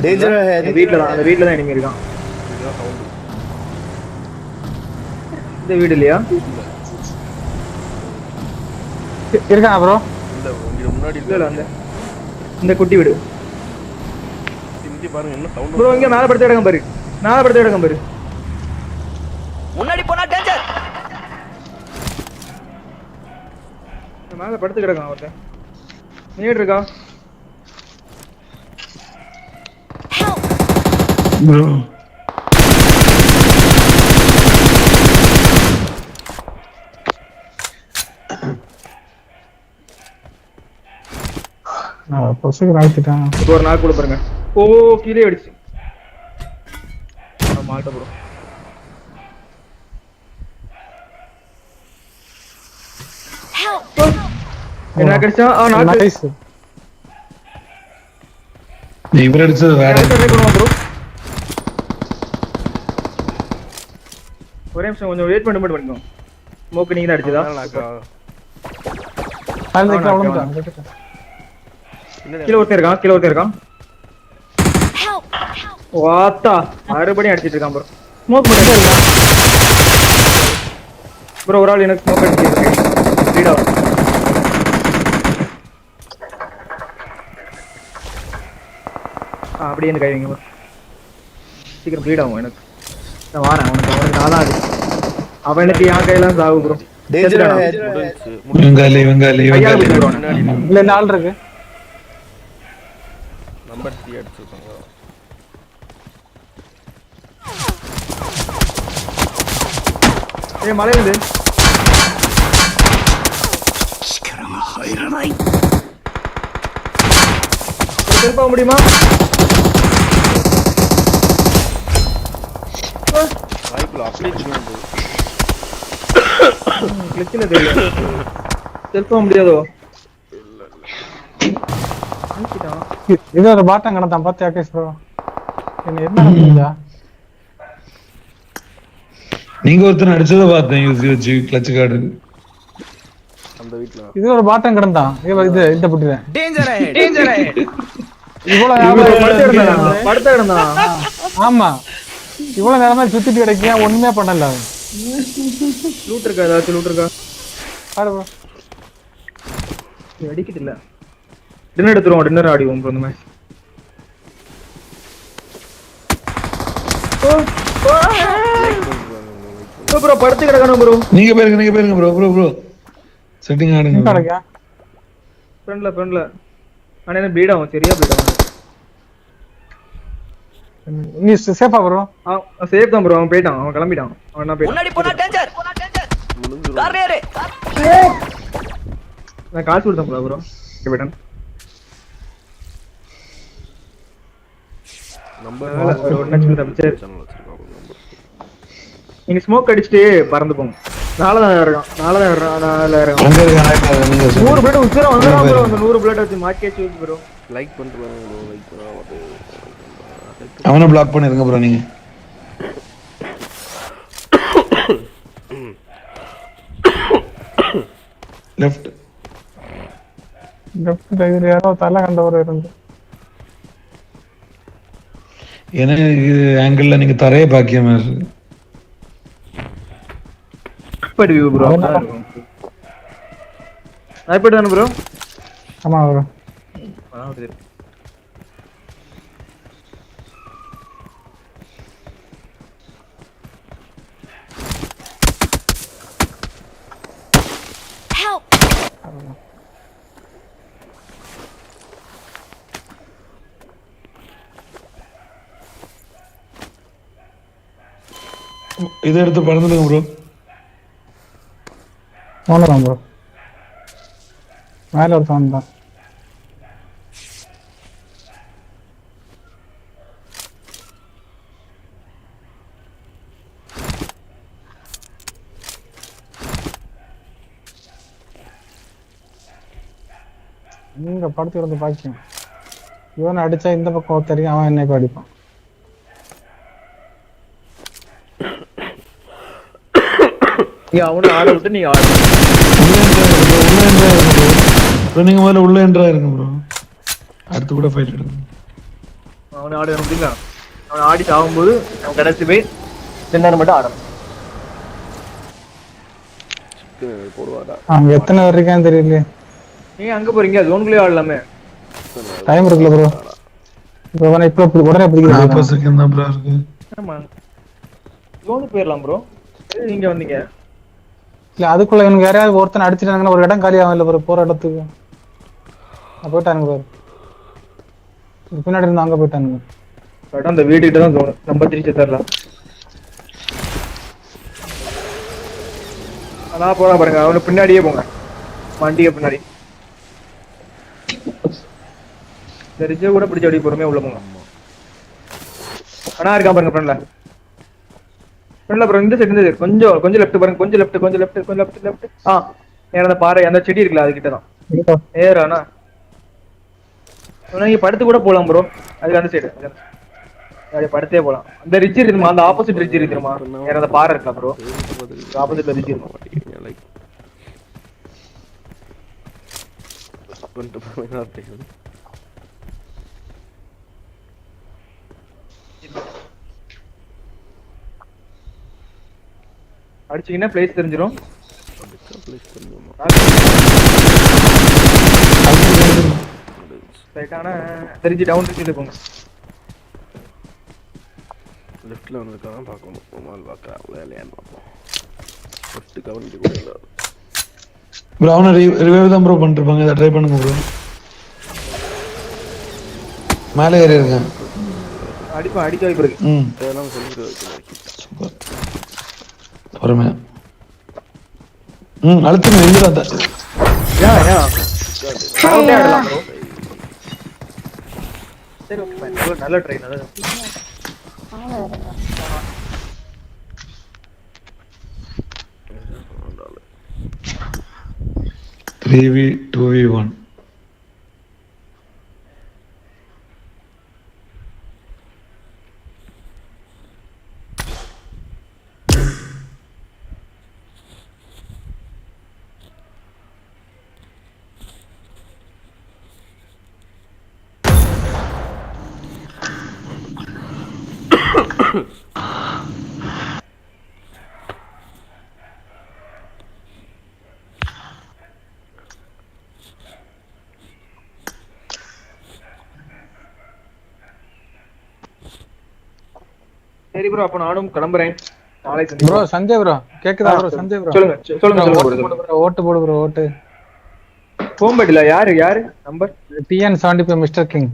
Speaker 9: Danger ahead.
Speaker 3: அந்த வீட்ல தான் enemy இருக்கான்.
Speaker 2: இதுதான் sound.
Speaker 3: இந்த வீடு இல்லையா?
Speaker 1: இருக்கானா ப்ரோ?
Speaker 2: இல்ல இங்க முன்னாடி
Speaker 3: இல்ல அந்த இந்த குட்டி வீடு.
Speaker 2: இங்க பாருங்க என்ன சவுண்ட்.
Speaker 3: ப்ரோ இங்க மேல படுத்து கிடக்கும் பாரு.
Speaker 7: முன்னாடி போனா டேஞ்சர்.
Speaker 3: மேல படுத்து கிடக்கான் ஒருத்தன். நீட் இருக்கா?
Speaker 4: ப்ரோ
Speaker 1: நான் பொசுக்கு ஆயிட்டான்.
Speaker 3: இப்போ ஒரு நாள் கூட பாருங்க. ஓ கீழே அடிச்சு. மாட்ட ப்ரோ. என்ன கடிச்சா? நாக்கு.
Speaker 1: நைஸ்.
Speaker 4: இவர் அடிச்சது வேற.
Speaker 3: ட்ரை பண்ணுவோம் ப்ரோ. ஒரே நிமிஷம் கொஞ்சம் வெயிட் பண்ணிக்கோ. ஸ்மோக் நீங்க தான் அடிச்சதா?
Speaker 1: அதுக்கு அவ்வளவுதான்.
Speaker 3: கீழ ஒருத்தன் இருக்கான். வாத்தா மறுபடியும் அடிச்சிட்டு இருக்கான் ப்ரோ. ஸ்மோக் பண்ணிட்டு இருக்கான் ப்ரோ. ஒரு ஆள் எனக்கு ஸ்மோக் அடிச்சிட்டு இருக்கு. ப்ளீட் ஆகும். அப்படியே எனக்கு கை வைங்க ப்ரோ. சீக்கிரம் ப்ளீட் ஆகும் எனக்கு. நான் வாரேன். அவனுக்கு நாளா அடி. அவனுக்கு என் கையெல்லாம் சாகு ப்ரோ.
Speaker 9: Danger ahead.
Speaker 4: வெங்காலி
Speaker 1: இல்ல நாள் இருக்கு.
Speaker 2: நம்பர் 3 அடிச்சிருக்காங்க.
Speaker 3: ஏய் மலை வந்து ஹெல்ப் ஆக முடியுமா?
Speaker 2: வாய்ப்புல அப்ளை பண்ணுங்க.
Speaker 3: கிளிச்சில தெரியல. ஹெல்ப் ஆக முடியாதோ?
Speaker 1: இது ஒரு பாட்டம் கடந்தான் பாத்தியா கேஸ் ப்ரோ? என்ன நடந்துச்சா?
Speaker 4: நீங்க ஒருத்தர் அடிச்சதை பார்த்தேன் யூசி வச்சு கிளட்ச் கார்டு.
Speaker 2: அந்த வீட்ல
Speaker 1: இது ஒரு பாட்டம் கடந்தான். இது இந்த புட்டிதான். இவ்வளவு
Speaker 3: படுத்த கிடந்தான்.
Speaker 1: ஆமா இவ்வளவு நேரமா சுத்திட்டு கிடைக்க ஒண்ணுமே பண்ணல.
Speaker 3: லூட் இருக்கா? ஏதாச்சும் லூட் இருக்கா?
Speaker 1: பாரு ப்ரோ.
Speaker 3: அடிக்கிட்டு இல்ல. டின்னர் எடுத்துருவோம். டின்னர் ஆடிவோம் ப்ரோ இந்த மேட்ச். ப்ரோ படுத்து கிடக்கணும் ப்ரோ.
Speaker 4: நீங்க போயிருங்க ப்ரோ. செட்டிங் ஆடுங்க.
Speaker 1: கிடைக்கா
Speaker 3: ஃப்ரெண்ட்ல ஆனா என்ன ப்ளீட் ஆகும். சரியா ப்ளீட் ஆகும்.
Speaker 1: நீ சேஃபா ப்ரோ?
Speaker 3: சேஃப் தான் ப்ரோ. அவன் போயிட்டான். அவன் கிளம்பிட்டான். அவன் என்ன போயிட்டான்.
Speaker 7: முன்னாடி போனா டேஞ்சர். கார்னேரே.
Speaker 3: நான் காசு கொடுத்தேன் ப்ரோ. போயிட்டான்.
Speaker 2: நம்பர்
Speaker 3: ஒரு நிமிஷம் தப்பிச்சு.
Speaker 2: சேனல் வச்சிருக்காங்க நம்பர்.
Speaker 3: நீங்க ஸ்மோக் அடிச்சுட்டு பறந்து போங்க. நாலதான் இருக்கான்.
Speaker 4: அங்க இருக்கானே நீங்க
Speaker 3: 100 பிளேட் உச்சரம் வந்துடும் ப்ரோ. அந்த 100 பிளேட் வச்சு மார்க்கே வச்சு ப்ரோ.
Speaker 2: லைக் பண்ணிட்டு பாருங்க ப்ரோ. லைக் பண்ணா
Speaker 4: அவனை பிளாக் பண்ணிருங்க ப்ரோ நீங்க. லெஃப்ட்
Speaker 1: லெஃப்ட் யாரோ தலை கண்டவர் இருந்து.
Speaker 4: ஏன்னா ஆங்கிள் நீங்க தரைய பாக்கியமா இருக்கு.
Speaker 3: படி ப்ரோ. ஐபேட் தான ப்ரோ?
Speaker 1: ஆமா ப்ரோ.
Speaker 3: சரி.
Speaker 4: இதை எடுத்து பறந்துடுங்க ப்ரோ.
Speaker 1: அவ்வளோதான் ப்ரோ. மேலே ஒருத்தன் தான். இங்க படுத்து கிடந்து பாக்கியம். இவனை அடிச்சா இந்த பக்கம் தெரியும், அவன் என்ன இப்ப அடிப்பான்.
Speaker 3: அவனை ஆட விட்டு நீங்க ஆடு.
Speaker 4: நீங்க முதல்ல உள்ள என்ட்ரா இருங்க ப்ரோ. அடுத்து கூட ஃபைட் எடுங்க.
Speaker 3: அவனை ஆட முடியுங்களா? அவன் ஆடி சாகும்போது அவன் கடைசி போய் ரெண்டு மட்டும் ஆடணும்.
Speaker 2: போடுவாடா.
Speaker 1: அங்க எத்தனை பேர் இருக்கான்னு தெரியல.
Speaker 3: நீங்க அங்க போறீங்க, ஜோனுக்குள்ளே ஆடலாமே.
Speaker 1: டைம் இருக்குல்ல ப்ரோ. இப்போ உடனே பிடிக்கிறாங்க.
Speaker 4: 30 செகண்ட் தான் ப்ரோ இருக்கு.
Speaker 3: ஆமா, ஜோனுக்கு போயிடலாம் ப்ரோ. நீங்க வந்தீங்க
Speaker 1: இல்ல அதுக்குள்ள இவனுக்கு யாரையாவது ஒருத்தனை அடிச்சிட்டாங்கன்னா ஒரு இடம் காலி ஆகும் இல்ல ப்ரோ, போற இடத்துக்கு போயிட்டானுங்க ப்ரோ. பின்னாடி இருந்து அங்க போயிட்டானுங்க.
Speaker 3: கரெக்டா அந்த வீடு கிட்ட தான் ஜோனு. நம்ம திருச்சி தரலாம். அதான் போலாம் பாருங்க, அவனுக்கு பின்னாடியே போங்க, வண்டிக்கு பின்னாடி. தெரிஞ்ச கூட பிடிச்ச அடி பொறுமையா உள்ள போங்க. ஆனா இருக்கா பாருங்க ஃப்ரெண்ட்ல. ஃப்ரெண்ட்ல ப்ரோ இந்த சைடு இந்த கொஞ்சம் கொஞ்சம் லெஃப்ட் பாருங்க, கொஞ்சம் லெஃப்ட். நேரா அந்த பாறை அந்த செடி இருக்குல்ல அது கிட்ட தான். ஏறானா நீங்க படுத்து கூட போலாம் ப்ரோ. அதுக்கு அந்த சைடு அப்படியே படுத்தே போலாம். அந்த ரிட்ஜ் இருக்குமா, அந்த ஆப்போசிட் ரிட்ஜ் இருக்குமா, நேரா அந்த பாறை இருக்கா ப்ரோ, ஆப்போசிட்ல ரிட்ஜ் இருக்கும். அடிச்சீங்கன்னா பிளேஸ் தெரிஞ்சிரும். ரைட்டானா தெரிஞ்சு டவுன் ரிட்ஜ் போங்க.
Speaker 2: லெஃப்ட்ல வந்துருக்கான் பார்க்கணும். மால் பார்க்க வேலையான்னு பார்ப்போம். ஃபர்ஸ்ட் கவனிக்க கூட இல்லை
Speaker 4: ப்ரோ. அவனை ரிவைவ் தான் ப்ரோ பண்ணிருப்பாங்க. இதை ட்ரை பண்ணுங்க ப்ரோ. மேலே ஏறி இருக்கேன்.
Speaker 3: அடிக்க வாய்ப்பு இருக்கு.
Speaker 2: இதெல்லாம் சொல்லிட்டு
Speaker 4: சூப்பர் பொறுமையா. அழுத்துங்க. எங்கடா
Speaker 3: ஆடலாம் ப்ரோ. சரி ஓகே ஃபைன். நல்ல ட்ரை, நல்ல
Speaker 4: 3v2v1.
Speaker 3: சரி ப்ரோ, அப்ப நானும் கிளம்புறேன். நாளைக்கு
Speaker 1: ப்ரோ சஞ்சய் ப்ரோ கேக்குதா ப்ரோ? சஞ்சய் ப்ரோ
Speaker 3: சொல்லுங்க.
Speaker 1: ஓட்டு போடு ப்ரோ. ஓட்டு
Speaker 3: கோம்பேட்ல யாரு நம்பர்?
Speaker 1: TN75 mister king.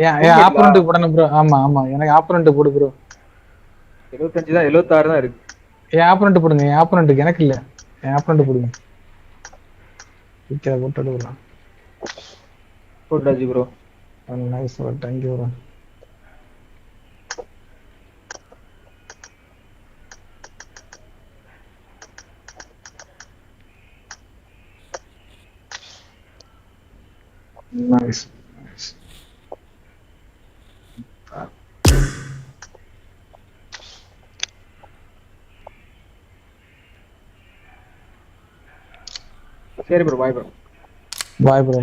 Speaker 1: ஏன் ஆப்பரண்ட் போடணும் ப்ரோ? ஆமா எனக்கு ஆப்பரண்ட் போடு ப்ரோ.
Speaker 3: 75 தான், 76 தான் இருக்கு.
Speaker 1: ஏன் ஆப்பரண்ட் போடுங்க. என் ஆப்பரண்ட் எனக்கு இல்ல. என் ஆப்பரண்ட் போடுங்க. ஓகே போட்டு ப்ரோ.
Speaker 3: போட்டாச்சு bro.
Speaker 1: Nice bro. Thank you bro. Nice.
Speaker 3: சரி bro, bye bro.
Speaker 1: Bye bro.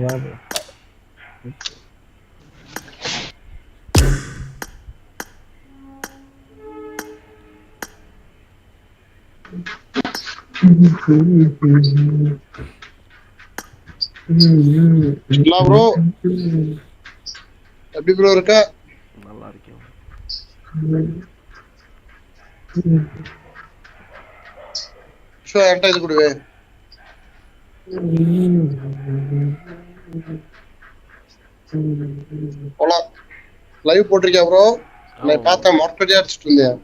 Speaker 9: Bro எப்படி ப்ரோ இருக்க?
Speaker 2: நல்லா இருக்கேன்.
Speaker 9: என்கிட்ட இது கொடுவே. போலாம். லைவ் போட்டிருக்கியா ப்ரோ? நான் பார்த்தேன், மொட்டடியா அடிச்சிட்டு இருந்தேன்.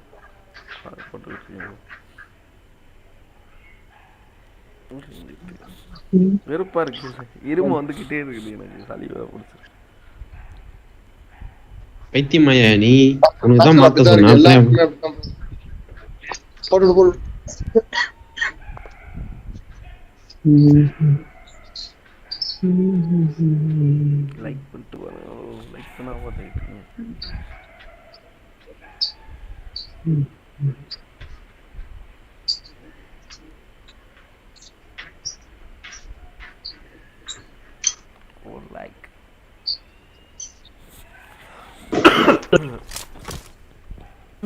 Speaker 2: வெறுப்பா இருக்கு. இரும்பு வந்துகிட்டே இருக்குது. எனக்கு சளிவா பிடிச்சிருக்கு.
Speaker 10: பைத்தியமாயா நீ? உனக்கு தான் மாத்த சொன்னேன்.
Speaker 2: லைக் பண்ணிட்டு வரேன். லைக் பண்ணா போதும். ஒரு like.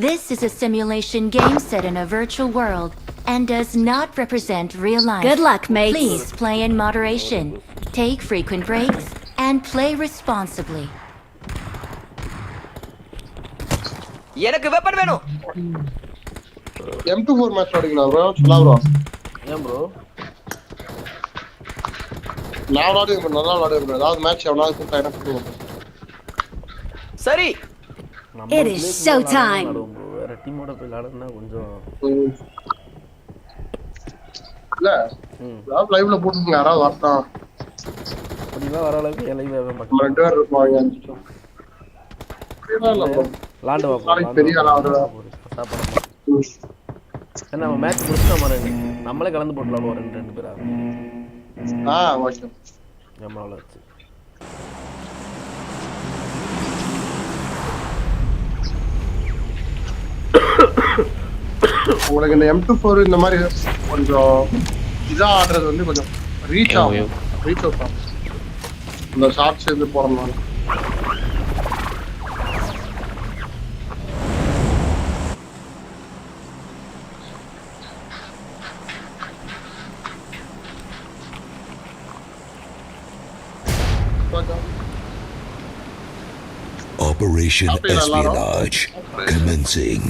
Speaker 5: This is a simulation game set in a virtual world and does not represent real life.
Speaker 11: Good luck, mates.
Speaker 5: Please play in moderation, take frequent breaks, and play responsibly.
Speaker 7: எனக்கு weapon வேணும்.
Speaker 9: M24 match ஆடுங்களா bro? சொல்லா bro.
Speaker 2: ஏன் bro?
Speaker 9: நான் விளையாடுவேன், நல்லா விளையாடுவேன். ஏதாவது மேட்ச் எவனாவது கூப்பிட்டா என்ன பண்ணுவோம்?
Speaker 7: சரி.
Speaker 11: It is show time.
Speaker 2: வேற டீமோட போய் விளையாடுனா கொஞ்சம்
Speaker 9: இல்ல நான் லைவ்ல போட்டுங்க யாராவது வரட்டும்.
Speaker 2: அப்படிலாம் வர அளவுக்கு லைவ் வேணும்
Speaker 9: நம்ம 2 பேர் இருப்பாங்க.
Speaker 2: லாண்ட்
Speaker 9: நாளைக்கு பெரிய ஆளா வருவா.
Speaker 2: நம்ம மேட்ச் முடிச்சா மாதிரி நம்மளே கலந்து போட்டுலாம் ஒரு 2 பேரா.
Speaker 9: ஓகே.
Speaker 2: நம்மளால வச்சு
Speaker 9: உங்களுக்கு இந்த M24 இந்த மாதிரி கொஞ்சம் இதா ஆடுறது வந்து கொஞ்சம் ரீச் ஆகும். ரீச் அவுட் ஆகும். இந்த ஷார்ட்ஸ் இது போறதுனால.
Speaker 12: Operation Espionage commencing.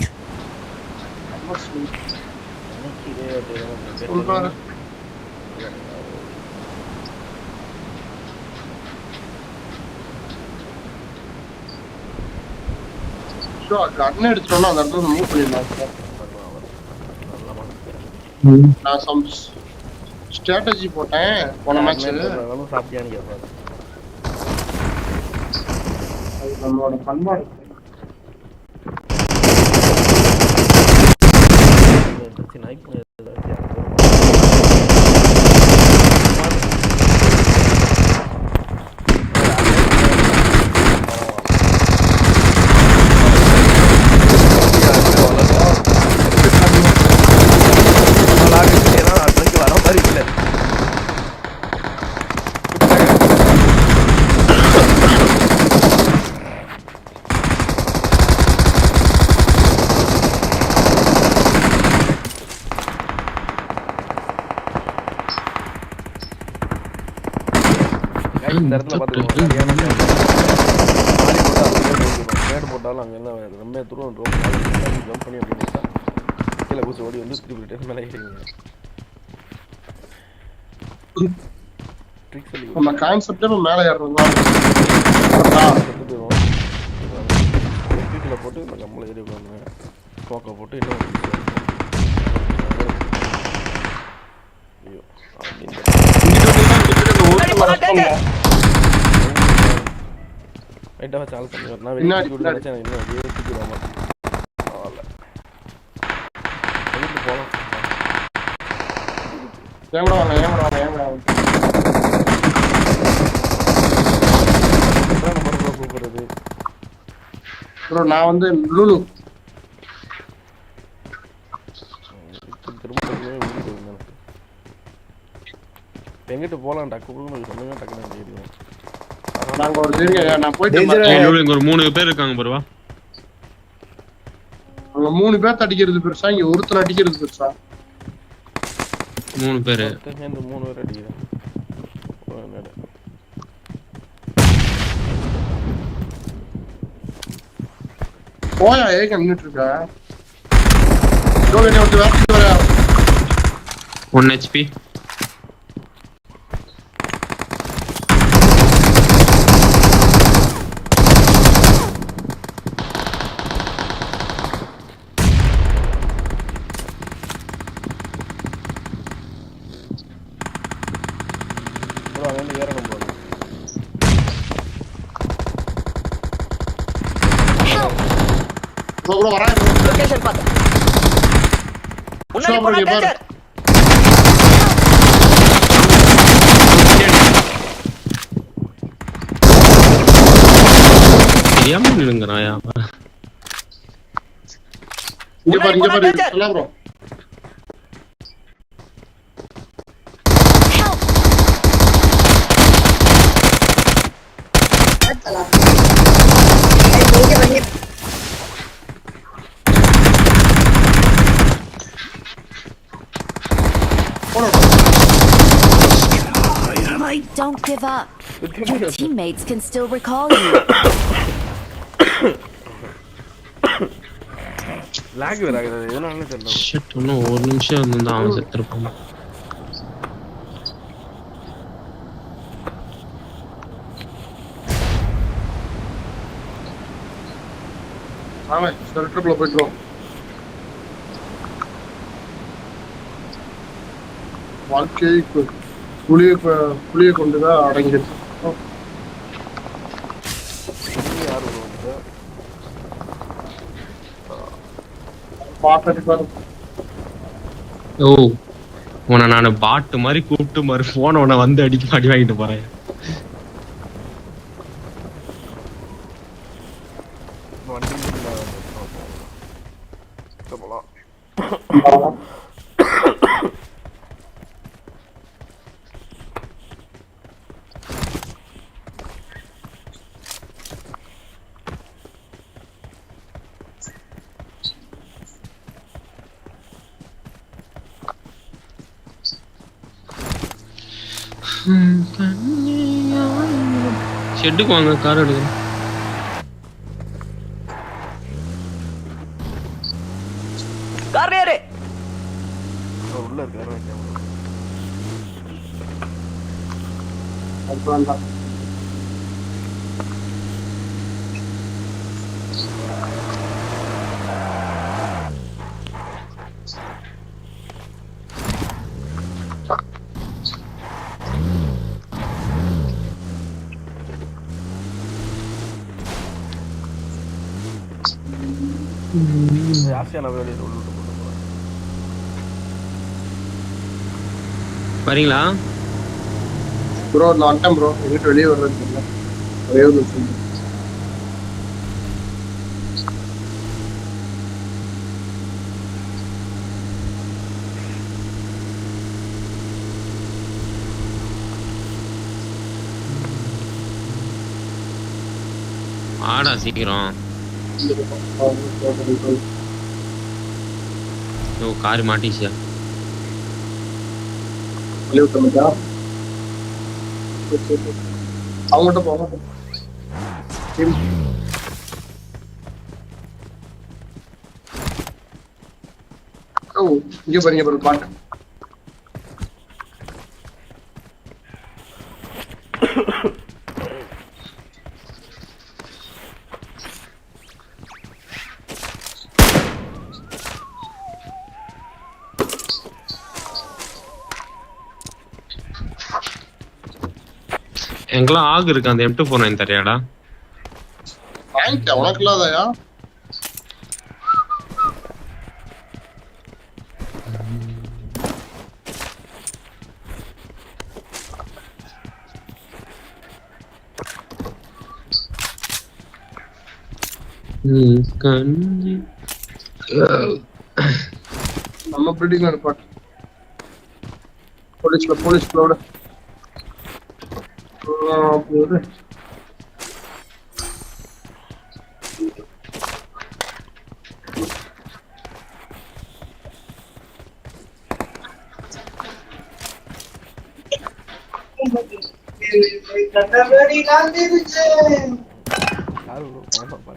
Speaker 9: கன் எடுத்துட்டோம்னா அந்த இடத்துல மூவ் பண்ணிடலாம். நான் சம் ஸ்ட்ராட்டஜி போட்டேன் போன மேட்ச்.
Speaker 2: சாப்பிட்டியான்னு கேட்பாரு.
Speaker 9: அது நம்மளோட பண்பாடு.
Speaker 2: இந்த இடத்துல பார்த்துக்கோங்க. மேடு போட்டாலும் அங்கே என்ன ரொம்ப தூரம் ஜம்ப் பண்ணி அப்படின்னு கீழே குச்சி ஓடி வந்து திருப்பி மேலே ஏறிங்க. ட்ரிக் சொல்லி
Speaker 9: நம்ம கான்செப்டே மேலே ஏறுறோம்.
Speaker 2: கீழே போட்டு இந்த கம்மலை ஏறி உட்காந்து போக்க போட்டு இன்னும் ஐயோ அப்படின்னு ரைட்டா வச்சு ஆள் பண்ணி நான் வெளியே நினைச்சேன். இன்னும் வெளியே தூக்கிடாம பரவாயில்ல. வீட்டுக்கு போகலாம்.
Speaker 9: ஏன் கூட வாங்க.
Speaker 2: கூப்பிடுறது
Speaker 9: ப்ரோ நான் வந்து லுலு
Speaker 2: திரும்ப எங்கிட்ட போகலாம் டக்கு சொன்னீங்க டக்குன்னு தெரியும்.
Speaker 9: நாங்க ஒரு சரிங்க நான் போயிட்டு
Speaker 10: இங்க ஒரு 3 பேர் இருக்காங்க பரவா.
Speaker 9: அங்க 3 பேர் அடிக்கிறது பெருசா, இங்க ஒருத்தர் அடிக்கிறது பெருசா?
Speaker 10: 3 பேர்
Speaker 2: சேர்ந்து 3 பேர் அடிக்கிறேன்.
Speaker 9: போயா ஏங்க நின்னுட்டு இருக்க?
Speaker 10: 1 HP.
Speaker 9: ப்ரோ வரா
Speaker 7: லொகேஷன் பாத்து. முன்னாடி போனா டேஞ்சர்.
Speaker 10: தெரியாம நின்னுங்கறாயா
Speaker 9: இங்க பாரு சொல்ல bro
Speaker 11: Don't give up. Your teammates can still recall you.
Speaker 2: Lag வேற ஆகுது எதனால தெரியல
Speaker 10: ஷிட் இன்னும் ஒரு நிமிஷம் இருந்தா அவன் செத்துருப்பான்
Speaker 9: ஆமா ஷெல்டர்ல போய்றோம் வாழ்க்கை புளிய கொண்டுதான் அடங்கிருக்கு
Speaker 2: யார் வருவாங்க
Speaker 10: ஓ உன்னை நான் பாட்டு மாதிரி கூப்பிட்டு மாதிரி போன உன்னை வந்து அடி வாங்கிட்டு போறேன் ஷெட்டுக்கு வாங்க கார் எடுக்கிறேன்
Speaker 7: கார் ஏறு
Speaker 2: உள்ள இருக்காரு
Speaker 10: வரீங்களா
Speaker 9: ப்ரோ நான் வந்துட்டேன் ப்ரோ எங்கிட்ட வெளியே வர்றது தெரியல ஒரே ஒரு நிமிஷம்
Speaker 10: ஆடா சீக்கிரம் ஓ கார் மாட்டிச்சியா
Speaker 9: அவங்ககிட்ட போங்க இங்க பாருங்க பாட்டு
Speaker 10: எங்கெல்லாம் ஆகு இருக்கு அந்த M249 தரையாடா
Speaker 9: வாங்கிட்ட உனக்கு இல்லாதயா நம்ம பில்டிங்ல இருப்பாட் போலீஸ்ல போடு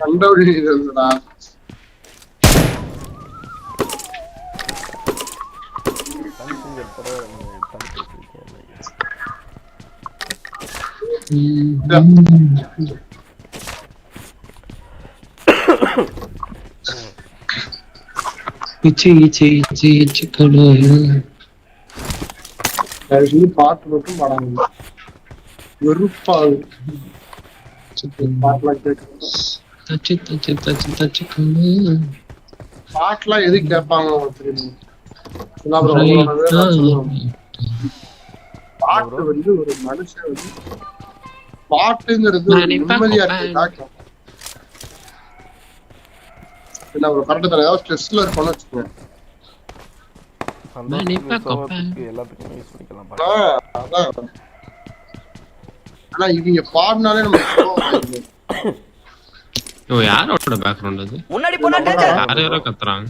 Speaker 9: கண்டபடி பாட்டு மட்டும் பாடாங்க வெறுப்பாது பாட்டுலாம் எது கேட்பாங்க பாட்டு வந்து ஒரு மனுஷன் வந்து பாட்டுங்கிறது நிம்மதியா இருக்கு என்ன ஒரு கரெக்டா தானே ஏதாவது ஸ்ட்ரெஸ்ல இருக்கணும்னு வச்சுக்கோங்க.
Speaker 2: எல்லாத்துக்கும் யூஸ் பண்ணிக்கலாம்.
Speaker 9: அதான் ஆனா இவங்க பாடினாலே நம்ம
Speaker 10: யாரோட பேக்ரவுண்ட் அது?
Speaker 7: முன்னாடி போனா
Speaker 10: யாரோ கத்துறாங்க.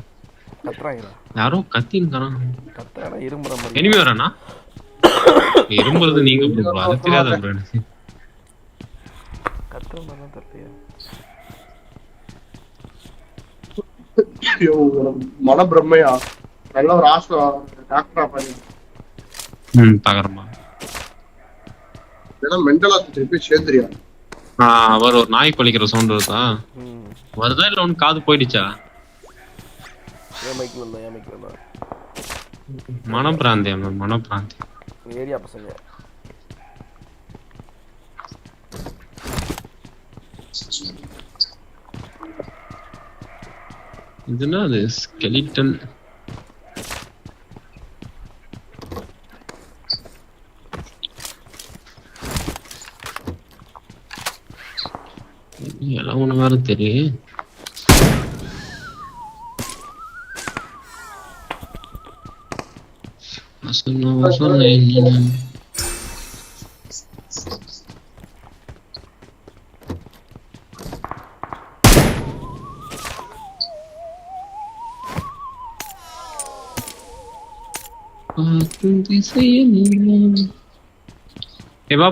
Speaker 10: யாரோ கத்தின்றாங்க.
Speaker 2: கத்துறானா இரும்புற மாதிரி.
Speaker 10: எனிமி வரானா? இரும்புறது நீங்க ப்ரோ. அது தெரியாத ப்ரோ.
Speaker 2: கத்துற மாதிரி தான் தெரியல.
Speaker 9: மன பிரம்மையா நல்ல ஒரு ஆசை டாக்டரா பண்ணி
Speaker 10: தகரமா
Speaker 9: ஏன்னா மென்டலா திருப்பி சேர்ந்துரியா.
Speaker 10: அவர் ஒரு நாய் பழிக்கிற சவுண்ட் வருதா? வருதா இல்ல ஒன்னு காது போயிடுச்சா? மனப்பிராந்தி மனப்பிராந்தி
Speaker 2: ஏரியா பசங்க.
Speaker 10: இதுனா அது ஸ்கெலிட்டன். எல்லாம் ஒண்ணு வேற தெரியும்.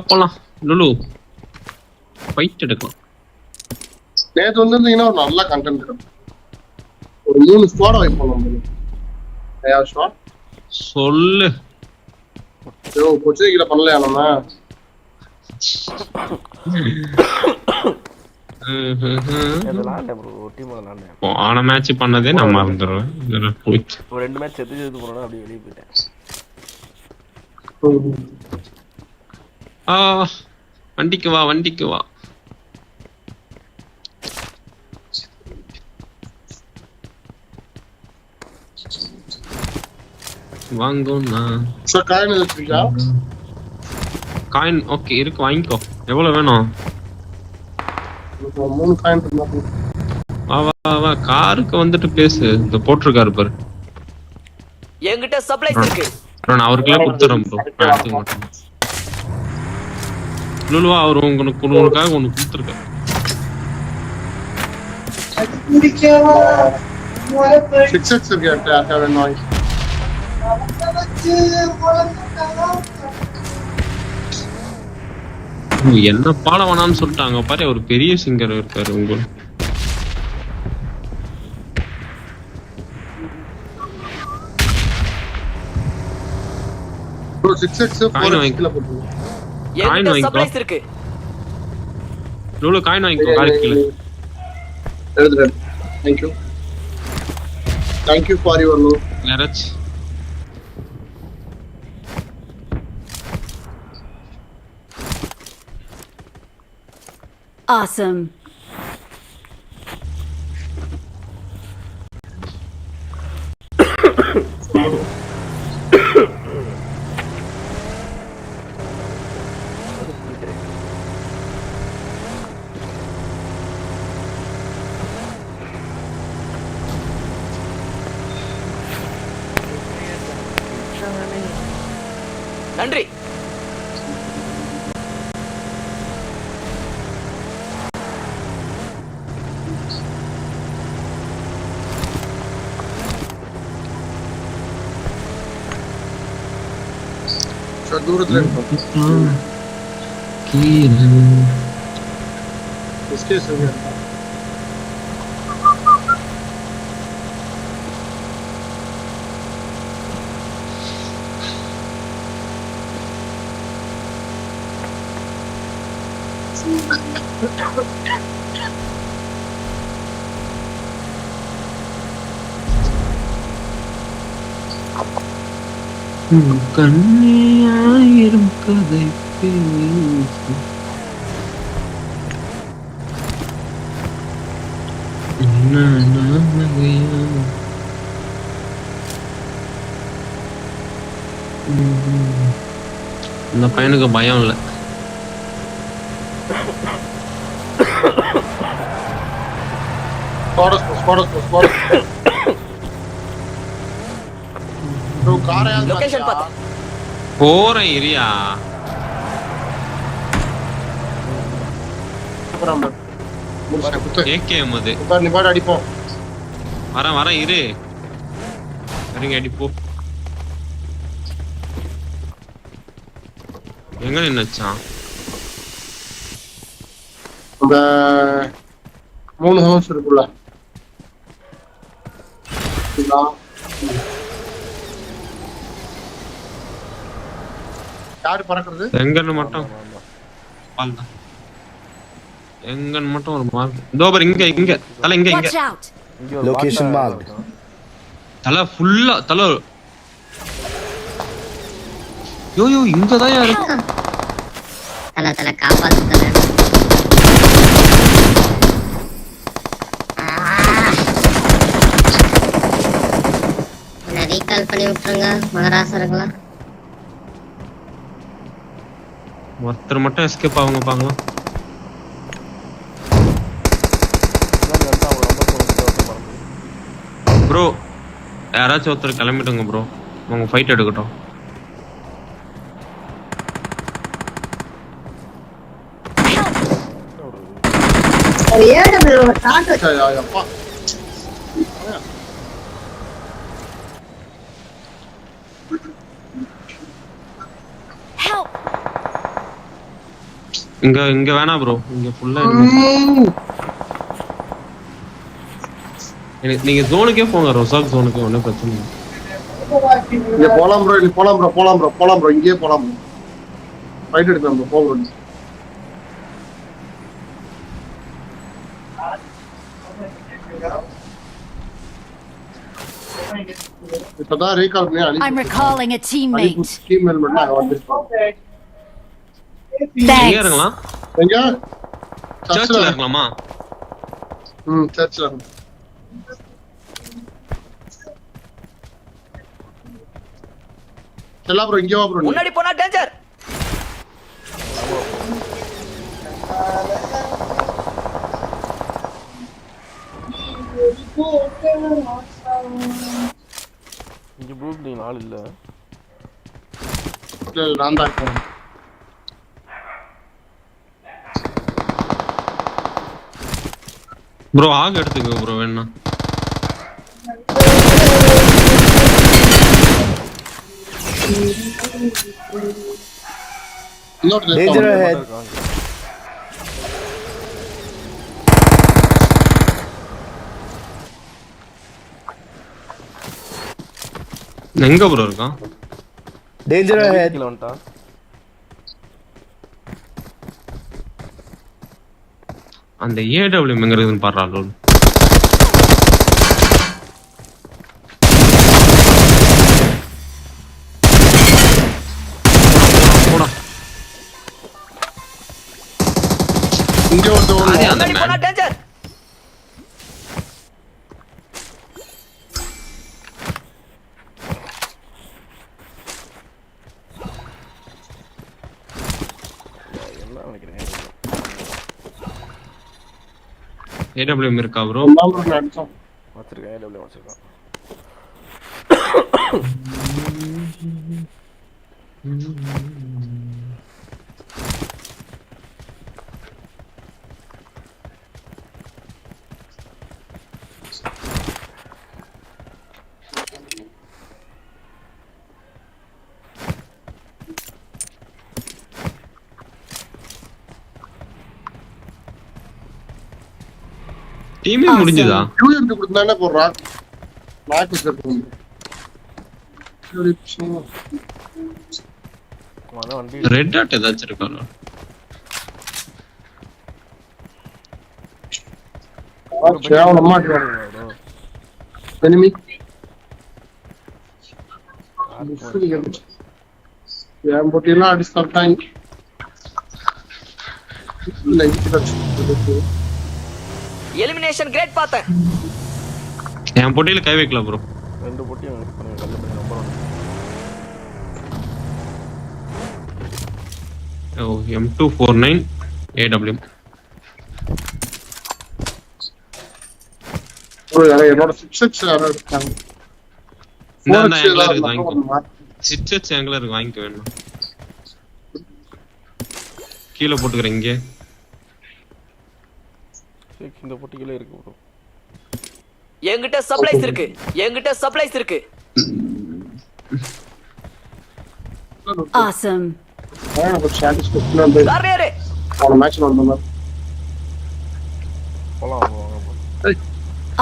Speaker 10: போலாம் லுலு ஃபைட் எடுக்கலாம்.
Speaker 9: நேத்து வந்திருந்தீங்கன்னா ஒரு நல்ல கண்டென்ட் இருக்கும். ஒரு 3 ஸ்குவாட் வைப்போம் நம்ம.
Speaker 10: சொல்லு.
Speaker 9: கொச்சினில பண்ணலையா நம்ம?
Speaker 10: போன மேட்ச் பண்ணதே நான் மறந்துடுவேன்.
Speaker 2: ஒரு 2 மேட்ச் செத்து போறோம்னா அப்படியே வெளியே போயிட்டேன்.
Speaker 10: வண்டிக்கு வா வண்டிக்கு வா. வாங்கோண்ணா. காயின் ஓகே இருக்கு வாங்கிக்கோ. எவ்வளவு வேணும்?
Speaker 9: 3 காயின் இருந்தா
Speaker 10: வா வா வா காருக்கு வந்துட்டு பேசு. இந்த போட்டிருக்காரு பாரு.
Speaker 7: என்கிட்ட சப்ளைஸ் இருக்கு.
Speaker 10: நான் அவருக்குள்ள கொடுத்துறேன் ப்ரோ. நான் எடுத்துக்க மாட்டேன். லுலுவா அவர் உங்களுக்காக ஒன்று கொடுத்துருக்காரு. என்ன பாட வேணாம்னு சொல்லிட்டாங்க பாரு. ஒரு பெரிய சிங்கர் இருக்காரு உங்களுக்கு. காயின் வாங்கிக்கோ. காயின் வாங்கிக்கோ. காருக்கு கீழே.
Speaker 9: Thank you for your love.
Speaker 10: Garage.
Speaker 11: Awesome.
Speaker 7: நன்றி.
Speaker 9: தூரத்துல
Speaker 10: கண்ணியாயிரம் கதை பேசு. இந்த பையனுக்கு பயம் இல்லை.
Speaker 9: ஸ்குவாட் ப்ரோ காரையால்
Speaker 7: லொகேஷன் பாத்து
Speaker 10: போறேன் இரியா. ஏகேஎம் அது.
Speaker 9: நிப்பாடு அடிப்போம்.
Speaker 10: வரேன் இரு. சரிங்க அடிப்போ. எங்க நின்னுச்சான்?
Speaker 9: அந்த 3 ஹவுஸ் இருக்குல்ல. யாரு பறக்குறது?
Speaker 10: எங்கன்னு மட்டும் பால்தான். எங்கன்னு மட்டும் ஒரு மார்க். இதோ பாரு இங்க தல இங்க
Speaker 11: Watch out!
Speaker 2: Location mark.
Speaker 10: தல ஃபுல்லா தல. யோ இங்க தான் யாரு?
Speaker 8: தல காப்பாத்து தல. ரீகால் பண்ணி விட்டுருங்க மகராசர்களா.
Speaker 10: ஒருத்தர் மட்டும் எஸ்கேப் ஆகுங்க பாக்கலாம். ப்ரோ யாராச்சும் ஒருத்தர் கிளம்பிட்டுங்க ப்ரோ. உங்க ஃபைட் எடுக்கட்டும்.
Speaker 11: Help!
Speaker 10: இங்க வேணா ப்ரோ. இங்க ஃபுல்லா நீங்க ஜோனுக்கே போங்க. ரொசாக் ஜோனுக்கு ஒன்றும் பிரச்சனை இல்லை.
Speaker 9: இங்க போலாம் ப்ரோ. இங்கேயே போலாம் ப்ரோ. ஃபைட் எடுக்கலாம் ப்ரோ. போகிறோம். இப்பதான் ரீகால் பண்ணி
Speaker 11: I'm recalling a teammate.
Speaker 9: Team member நான் வந்துட்டோம்.
Speaker 10: எங்க
Speaker 11: Thanks.
Speaker 10: இருக்கலாம்?
Speaker 9: எங்க
Speaker 10: சர்ச்சில் இருக்கலாமா?
Speaker 9: சர்ச்சில் எல்லா ப்ரோ இங்கே வா ப்ரோ.
Speaker 7: முன்னாடி போனா டேஞ்சர்.
Speaker 2: இங்க ப்ளூ பில்டிங் ஆள் இல்ல.
Speaker 9: நான் தான் இருக்கேன்.
Speaker 10: ப்ரோ ஆக எடுத்துக்கோ ப்ரோ வேணா.
Speaker 9: Danger
Speaker 2: head.
Speaker 10: எங்க ப்ரோ இருக்கான்?
Speaker 2: டேஞ்சர் ஹெட் வந்துட்டா.
Speaker 10: அந்த ஏடபிள்யூ எங்க இருக்குன்னு பாறா லோல். போடா.
Speaker 9: இங்க வந்து
Speaker 7: முன்னாடி போனா டேஞ்சர்.
Speaker 10: ஏடபிள்யூ இருக்கா ப்ரோ?
Speaker 2: வச்சிருக்கேன். ஏடபிள்யூ வச்சிருக்கேன்.
Speaker 10: டீமே முடிஞ்சதா?
Speaker 9: யூஎம்பி கொடுத்தானே போறா. நாக்கு செத்துங்க.
Speaker 10: ரெட் டாட் ஏதாச்சும் இருக்கா?
Speaker 9: கேவலமா மாட்டறாங்க. எனிமி. ஏன் போட்டிலாம் அடிச்சு தட்டாங்க.
Speaker 7: எலிமினேஷன் கிரேட் பார்த்தேன்.
Speaker 10: என் போட்டியில கை வைக்கல ப்ரோ.
Speaker 2: 2 போட்டி பண்ணுங்க. கல்லு நம்பர் 1.
Speaker 10: ஓ M249 AW.
Speaker 9: என்னோட 6x யாரோ இருக்காங்க.
Speaker 10: இந்த
Speaker 9: 4x
Speaker 10: எங்கள
Speaker 9: ஏதாவது
Speaker 10: இருக்கு
Speaker 9: இருந்தா
Speaker 10: வாங்கிக்கோ.
Speaker 9: கொஞ்சம்
Speaker 10: 6x எங்கள இருக்கு வாங்கிக்க வேணும். கீழ போட்டுக்கறேன் இங்க.
Speaker 2: இந்த பொட்டிக்குள்ள இருக்கு ப்ரோ.
Speaker 7: என்கிட்ட சப்ளைஸ் இருக்கு. என்கிட்ட சப்ளைஸ் இருக்கு.
Speaker 11: Awesome.
Speaker 9: ஒரு சாட்டிஸ்ஃபேக்ஷன் வந்து
Speaker 7: கார்னியரே.
Speaker 9: போன மேட்ச்ல வந்த மாதிரி.
Speaker 2: போலாம் வாங்க.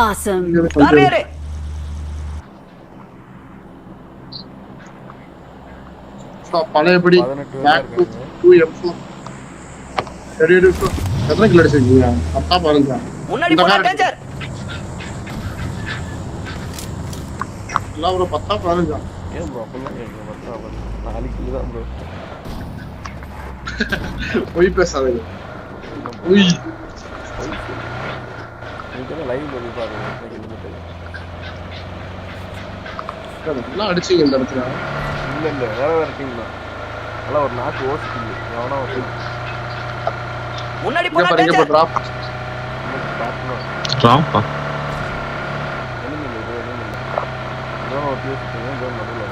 Speaker 11: Awesome.
Speaker 7: கார்னியரே.
Speaker 9: பழையபடி
Speaker 2: 18
Speaker 9: பேக் டு 2M4. சரி இருக்கு. எத்தனை கிலோ அடிச்சிருக்கீங்க? 10 15.
Speaker 7: முன்னாடி போடா டேஞ்சர்.
Speaker 9: எல்லாம் ஒரு 10 15.
Speaker 2: ஏன் ப்ரோ அப்பலாம் கேக்குறீங்க? 4 கிலோ தான் ப்ரோ.
Speaker 9: போய் பேசாதீங்க. உய்
Speaker 2: நீங்க லைவ்ல போய் பாருங்க. கிலோமீட்டர்
Speaker 9: எல்லாம் அடிச்சீங்க இந்த இடத்துல.
Speaker 2: இல்ல வேற டீம் தான். அதெல்லாம் ஒரு நாக்கு ஓசிக்கில்ல. எவனோ
Speaker 7: முன்னாடி
Speaker 9: இங்க
Speaker 7: போடா
Speaker 9: பாருங்க
Speaker 7: டேஞ்சர்.
Speaker 9: இப்ப டிராப்.
Speaker 10: ட்ராப்பா.
Speaker 2: எனிமி இல்ல. ஜோன் ஒரு பேசிட்டீங்க. ஜோன் நடுவுல வர.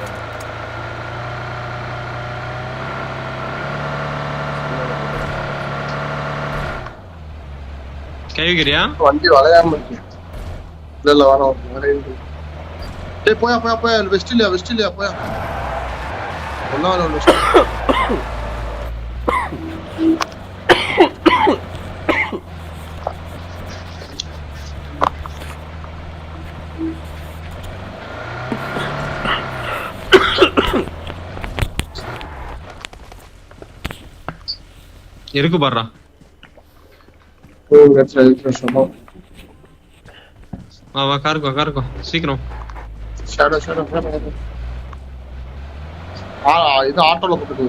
Speaker 10: கேக்குறியா?
Speaker 9: வண்டி வளையாம இருக்கு. இல்ல வரோம். வளையுது. டேய் போயா வெஸ்ட்லியா போயா. ஒண்ணால வெஸ்ட்.
Speaker 10: இருக்கு பாருடா. வா காருக்கு சீக்கிரம்.
Speaker 9: ஷேடோ இது ஆட்டோல போட்டுது.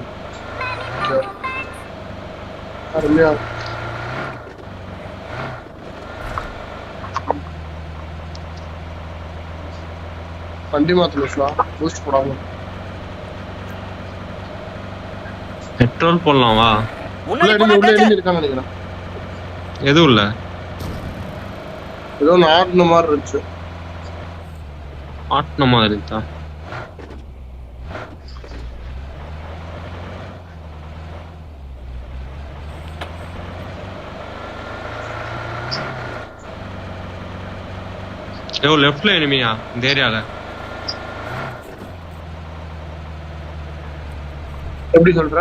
Speaker 9: அருமையா வண்டி மாத்தலாம். பூஸ்ட் போடாம
Speaker 10: பெட்ரோல் போடலாம் வா.
Speaker 7: முன்னாடி போடா டேஞ்சர்.
Speaker 9: இருக்கான்னு நினைக்கிறேன்.
Speaker 10: எதுவும் இல்ல.
Speaker 9: ஏதோ ஆடின மாதிரி இருந்துச்சு.
Speaker 10: ஆட்டின மாதிரி இருக்கா? லெஃப்ட்ல எனிமியா இந்த ஏரியால.
Speaker 9: எப்படி சொல்ற?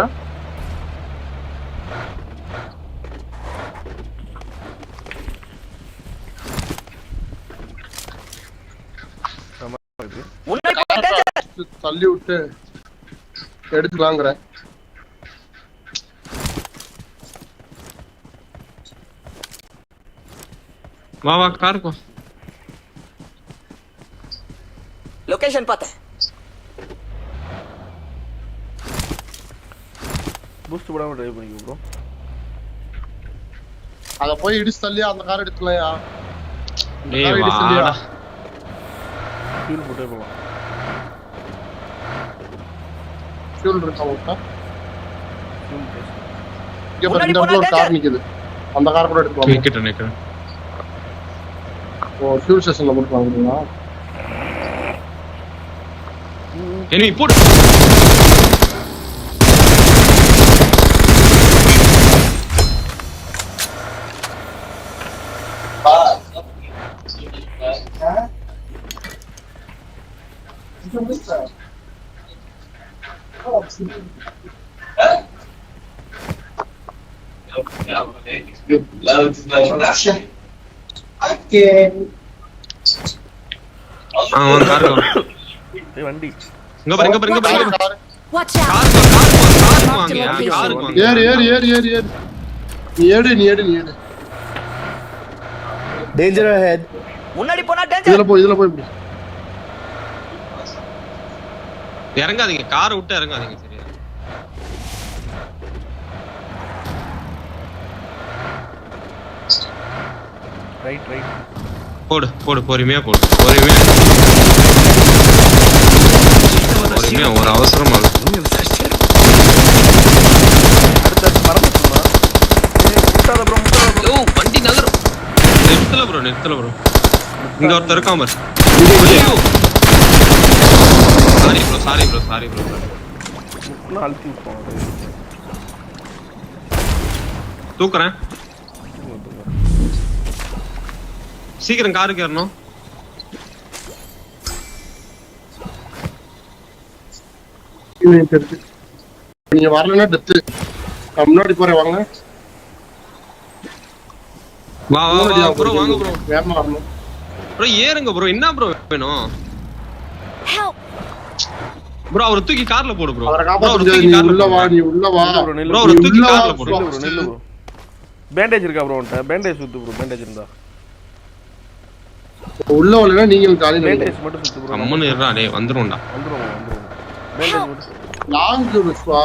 Speaker 7: முன்னாடி போடா டேஞ்சர்.
Speaker 9: தள்ளி விட்டு எடுத்துக்கலாங்கிற.
Speaker 10: வா காருக்கு.
Speaker 7: லொகேஷன் பார்த்தேன்.
Speaker 2: பூஸ்ட் போடாம டிரைவ் பண்ணிக்கோ ப்ரோ.
Speaker 9: அத போய் இடிச்சு தள்ளியா அந்த கார் எடுத்துக்கலையா?
Speaker 10: டேய் வாடா.
Speaker 2: ஃபியூல் போட்டே போலாம்.
Speaker 9: ஃபியூல் இருக்கா ஓகே.
Speaker 2: Fuel base.
Speaker 9: இங்க பாருங்க இந்த இடத்துல ஒரு கார் நிக்குது. அந்த கார் கூட எடுத்துக்கலாம்.
Speaker 10: நிக்கறேன்.
Speaker 9: ஓ ஃபியூல் ஸ்டேஷன்ல போட்டு வாங்குறீங்களா?
Speaker 10: எனிமி போடு.
Speaker 2: வண்டி
Speaker 10: இங்க பாருங்க.
Speaker 11: Watch out.
Speaker 9: ஏறு.
Speaker 3: Danger ahead.
Speaker 7: முன்னாடி போடா டேஞ்சர்.
Speaker 9: இதுல போய் இப்படி.
Speaker 10: இறங்காதீங்க. காரை விட்டு இறங்காதீங்க. சரியா?
Speaker 2: ரைட்.
Speaker 10: போடு பொறுமையா போடு. பொறுமையா ஒரு அவசரமா
Speaker 2: அடுத்து மறந்துட்டோமா? முட்டாத ப்ரோ.
Speaker 10: வண்டி நகரும். நிறுத்தல ப்ரோ. இங்க ஒருத்தர் இருக்கான் பாரு. Sorry bro sorry.
Speaker 2: முக்குலாம் அழுத்தி விட்டோம்.
Speaker 10: தூக்குறேன். சீக்கிரம் காருக்கு ஏறணும்.
Speaker 9: நீங்க வரலன்னா டெத்து. நான் முன்னாடி போறேன் வாங்க.
Speaker 10: வா ப்ரோ வாங்க ப்ரோ.
Speaker 9: வேகமா வரணும்.
Speaker 10: ப்ரோ ஏறுங்க ப்ரோ. என்ன ப்ரோ வேணும்? ப்ரோ அவரை தூக்கி கார்ல போடு ப்ரோ.
Speaker 9: அவரை காப்பாத்து. நீ உள்ள வா.
Speaker 10: ப்ரோ அவரை தூக்கி கார்ல போடு.
Speaker 2: நெல்லு ப்ரோ. பேண்டேஜ் இருக்கா ப்ரோ உன்கிட்ட? பேண்டேஜ் சுத்து ப்ரோ. பேண்டேஜ் இருந்தா
Speaker 9: உள்ள வரலனா நீங்க காலி.
Speaker 2: பேண்டேஜ் மட்டும் சுத்து ப்ரோ.
Speaker 10: அம்மன் ஏறா டேய் வந்துரும்டா.
Speaker 2: பேண்டேஜ் மட்டும்
Speaker 9: லாங் ஜூஸ்வா.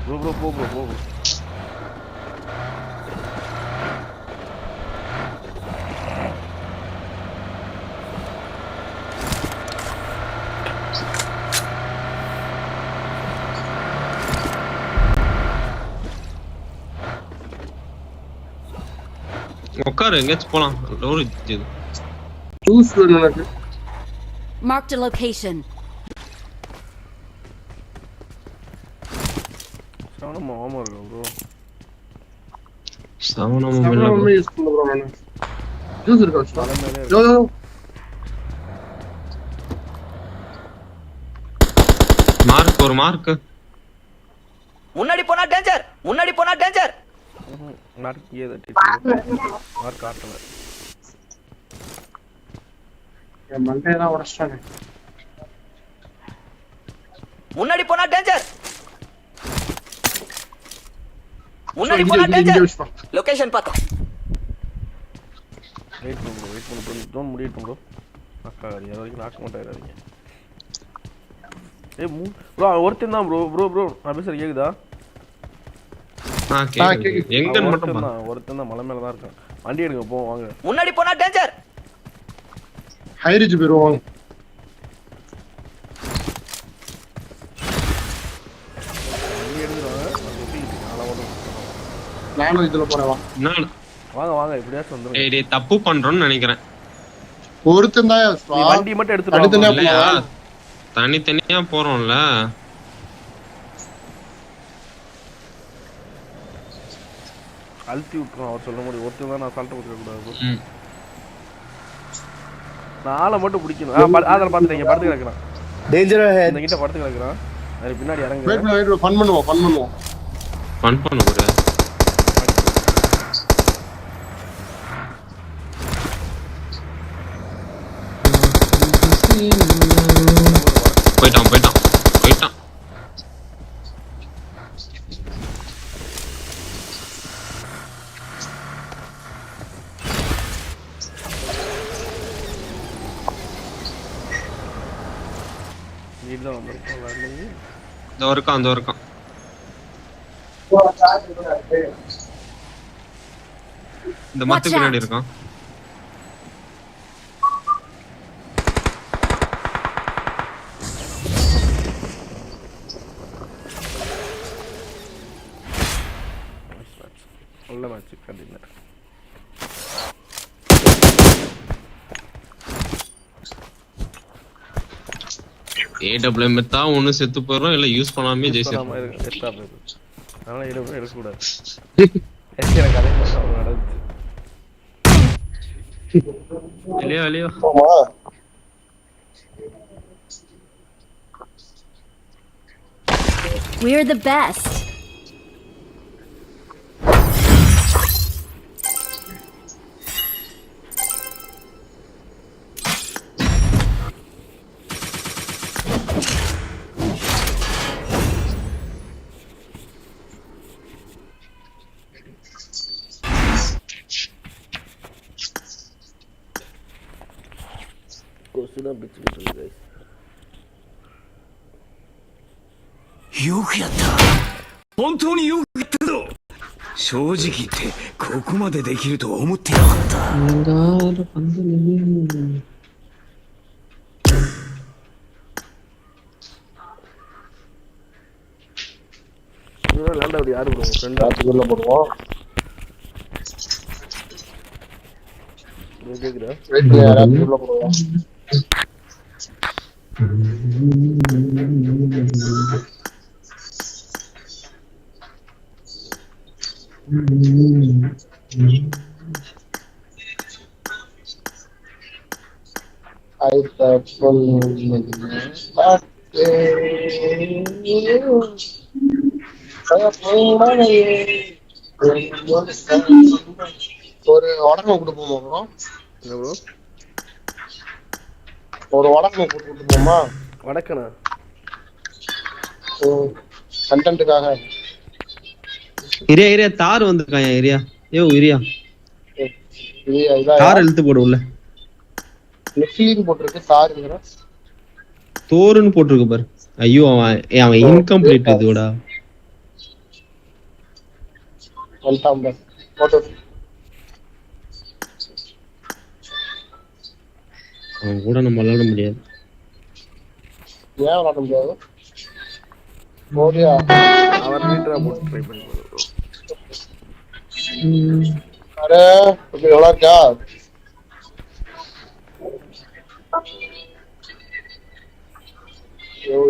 Speaker 2: ப்ரோ போ.
Speaker 10: உட்காரு எங்கேயாச்சும் போலாம். டோர் இது
Speaker 9: ஜூஸ் வேணும் எனக்கு.
Speaker 11: Marked a location.
Speaker 2: ஆமா இருக்கு ப்ரோ.
Speaker 10: சவனமும் இல்ல ப்ரோ.
Speaker 9: யூஸ் பண்ணு ப்ரோ. நான் ஜூஸ் இருக்கா? யோ
Speaker 10: மார்க் ஒரு மார்க்.
Speaker 7: முன்னாடி போனா டேஞ்சர்.
Speaker 2: மார்க் ஏதா டீச்சர். மார்க் காட்டல.
Speaker 9: என் மண்டையெல்லாம் உடைச்சிட்டானே.
Speaker 7: முன்னாடி போனா டேஞ்சர். லொகேஷன் பார்த்தோம்.
Speaker 2: வெயிட் பண்ணு டோன் முடியட்டும் ப்ரோ. அக்கா அது வரைக்கும் நாக்க மாட்டாங்க. ப்ரோ ஒருத்தன் தான் ப்ரோ நான் பேசுறது கேக்குதா?
Speaker 10: எங்க மட்டும்
Speaker 2: ஒருத்தன் தான் மலை மேல தான் இருக்கான். வண்டி எடுங்க போ வாங்க.
Speaker 7: முன்னாடி போனா டேஞ்சர்.
Speaker 9: ஹை ரிட்ஜ் போறோம்.
Speaker 2: வண்டி எடுங்கறாங்க.
Speaker 9: நானும் இதுல போறேன் வா.
Speaker 2: வாங்க இப்படியாச்சும் வந்துருங்க.
Speaker 10: டேய் தப்பு பண்றோம்னு நினைக்கிறேன்.
Speaker 9: ஒருத்தன் தான்
Speaker 2: வண்டி மட்டும் எடுத்துட்டு
Speaker 10: தனித்தனியா போறோம்ல.
Speaker 2: அழுத்தி விட்டுரும் அவர் சொல்ல முடியும். ஒருத்தர் தான் நான் சால்ட்ட கொடுக்க கூடாது. நான் ஆளை மட்டும் பிடிக்கணும். அதில் பார்த்துட்டீங்க படுத்து கிடக்குறான்.
Speaker 3: Danger head.
Speaker 2: இந்த கிட்ட படுத்து கிடக்குறான். அது பின்னாடி இறங்கு.
Speaker 9: வெயிட் ஃபன் பண்ணுவோம்.
Speaker 10: ஃபன் பண்ணு ப்ரோ. போயிட்டான். இந்த இருக்கான். இந்த மத்து பின்னாடி இருக்கான்.
Speaker 2: நல்ல மேட்ச் கண்டிப்பா.
Speaker 10: ஏடபிள்யூஎம் தான் ஒன்னு செத்து போறோம் இல்ல யூஸ் பண்ணாமே ஜெயிச்சோம்.
Speaker 2: அதனால ஏடபிள்யூஎம் எடுக்க கூடாது. எனக்கு அதே மாதிரி நடந்துச்சு.
Speaker 10: இல்லையா
Speaker 11: We're the best.
Speaker 2: guys.
Speaker 12: よくやった。本当によくやったぞ。正直言ってここまでできるとは思ってなかった。
Speaker 2: லேண்ட் அப்படி யாரு ப்ரோ ஃப்ரெண்ட்
Speaker 9: ஆத்துக்குள்ள போடுவோம்.
Speaker 2: கேக்குதா?
Speaker 9: வெயிட் யாராவது உள்ள போடுவோம். ஒரு வடகம் கொடுப்போமா ப்ரோ?
Speaker 2: என்ன ப்ரோ?
Speaker 9: ஒரு வடகம் கொடுத்துட்டுமா?
Speaker 2: வடக்கனா?
Speaker 9: கண்டென்ட்டுக்காக.
Speaker 10: ஏரியா தார் வந்திருக்கான் ஏரியா. ஏரியா தார் இழுத்து போடு உள்ள.
Speaker 9: நெஃபிலின் போட்டிருக்கு, தாருங்கற
Speaker 10: தோருன்னு போட்டிருக்கு பாரு. ஐயோ அவன் இன்கம்ப்ளீட் இதுடா.
Speaker 9: வந்துட்டான் போட்டோ.
Speaker 10: அவன் கூட நம்ம விளையாட முடியாது.
Speaker 9: ஏன் விளையாட முடியாது? ஓடியா
Speaker 2: அவர் மீட்டரா போட்டு ட்ரை பண்ணி பாரு ப்ரோ.
Speaker 9: அரே இப்ப நல்லா இருக்கா?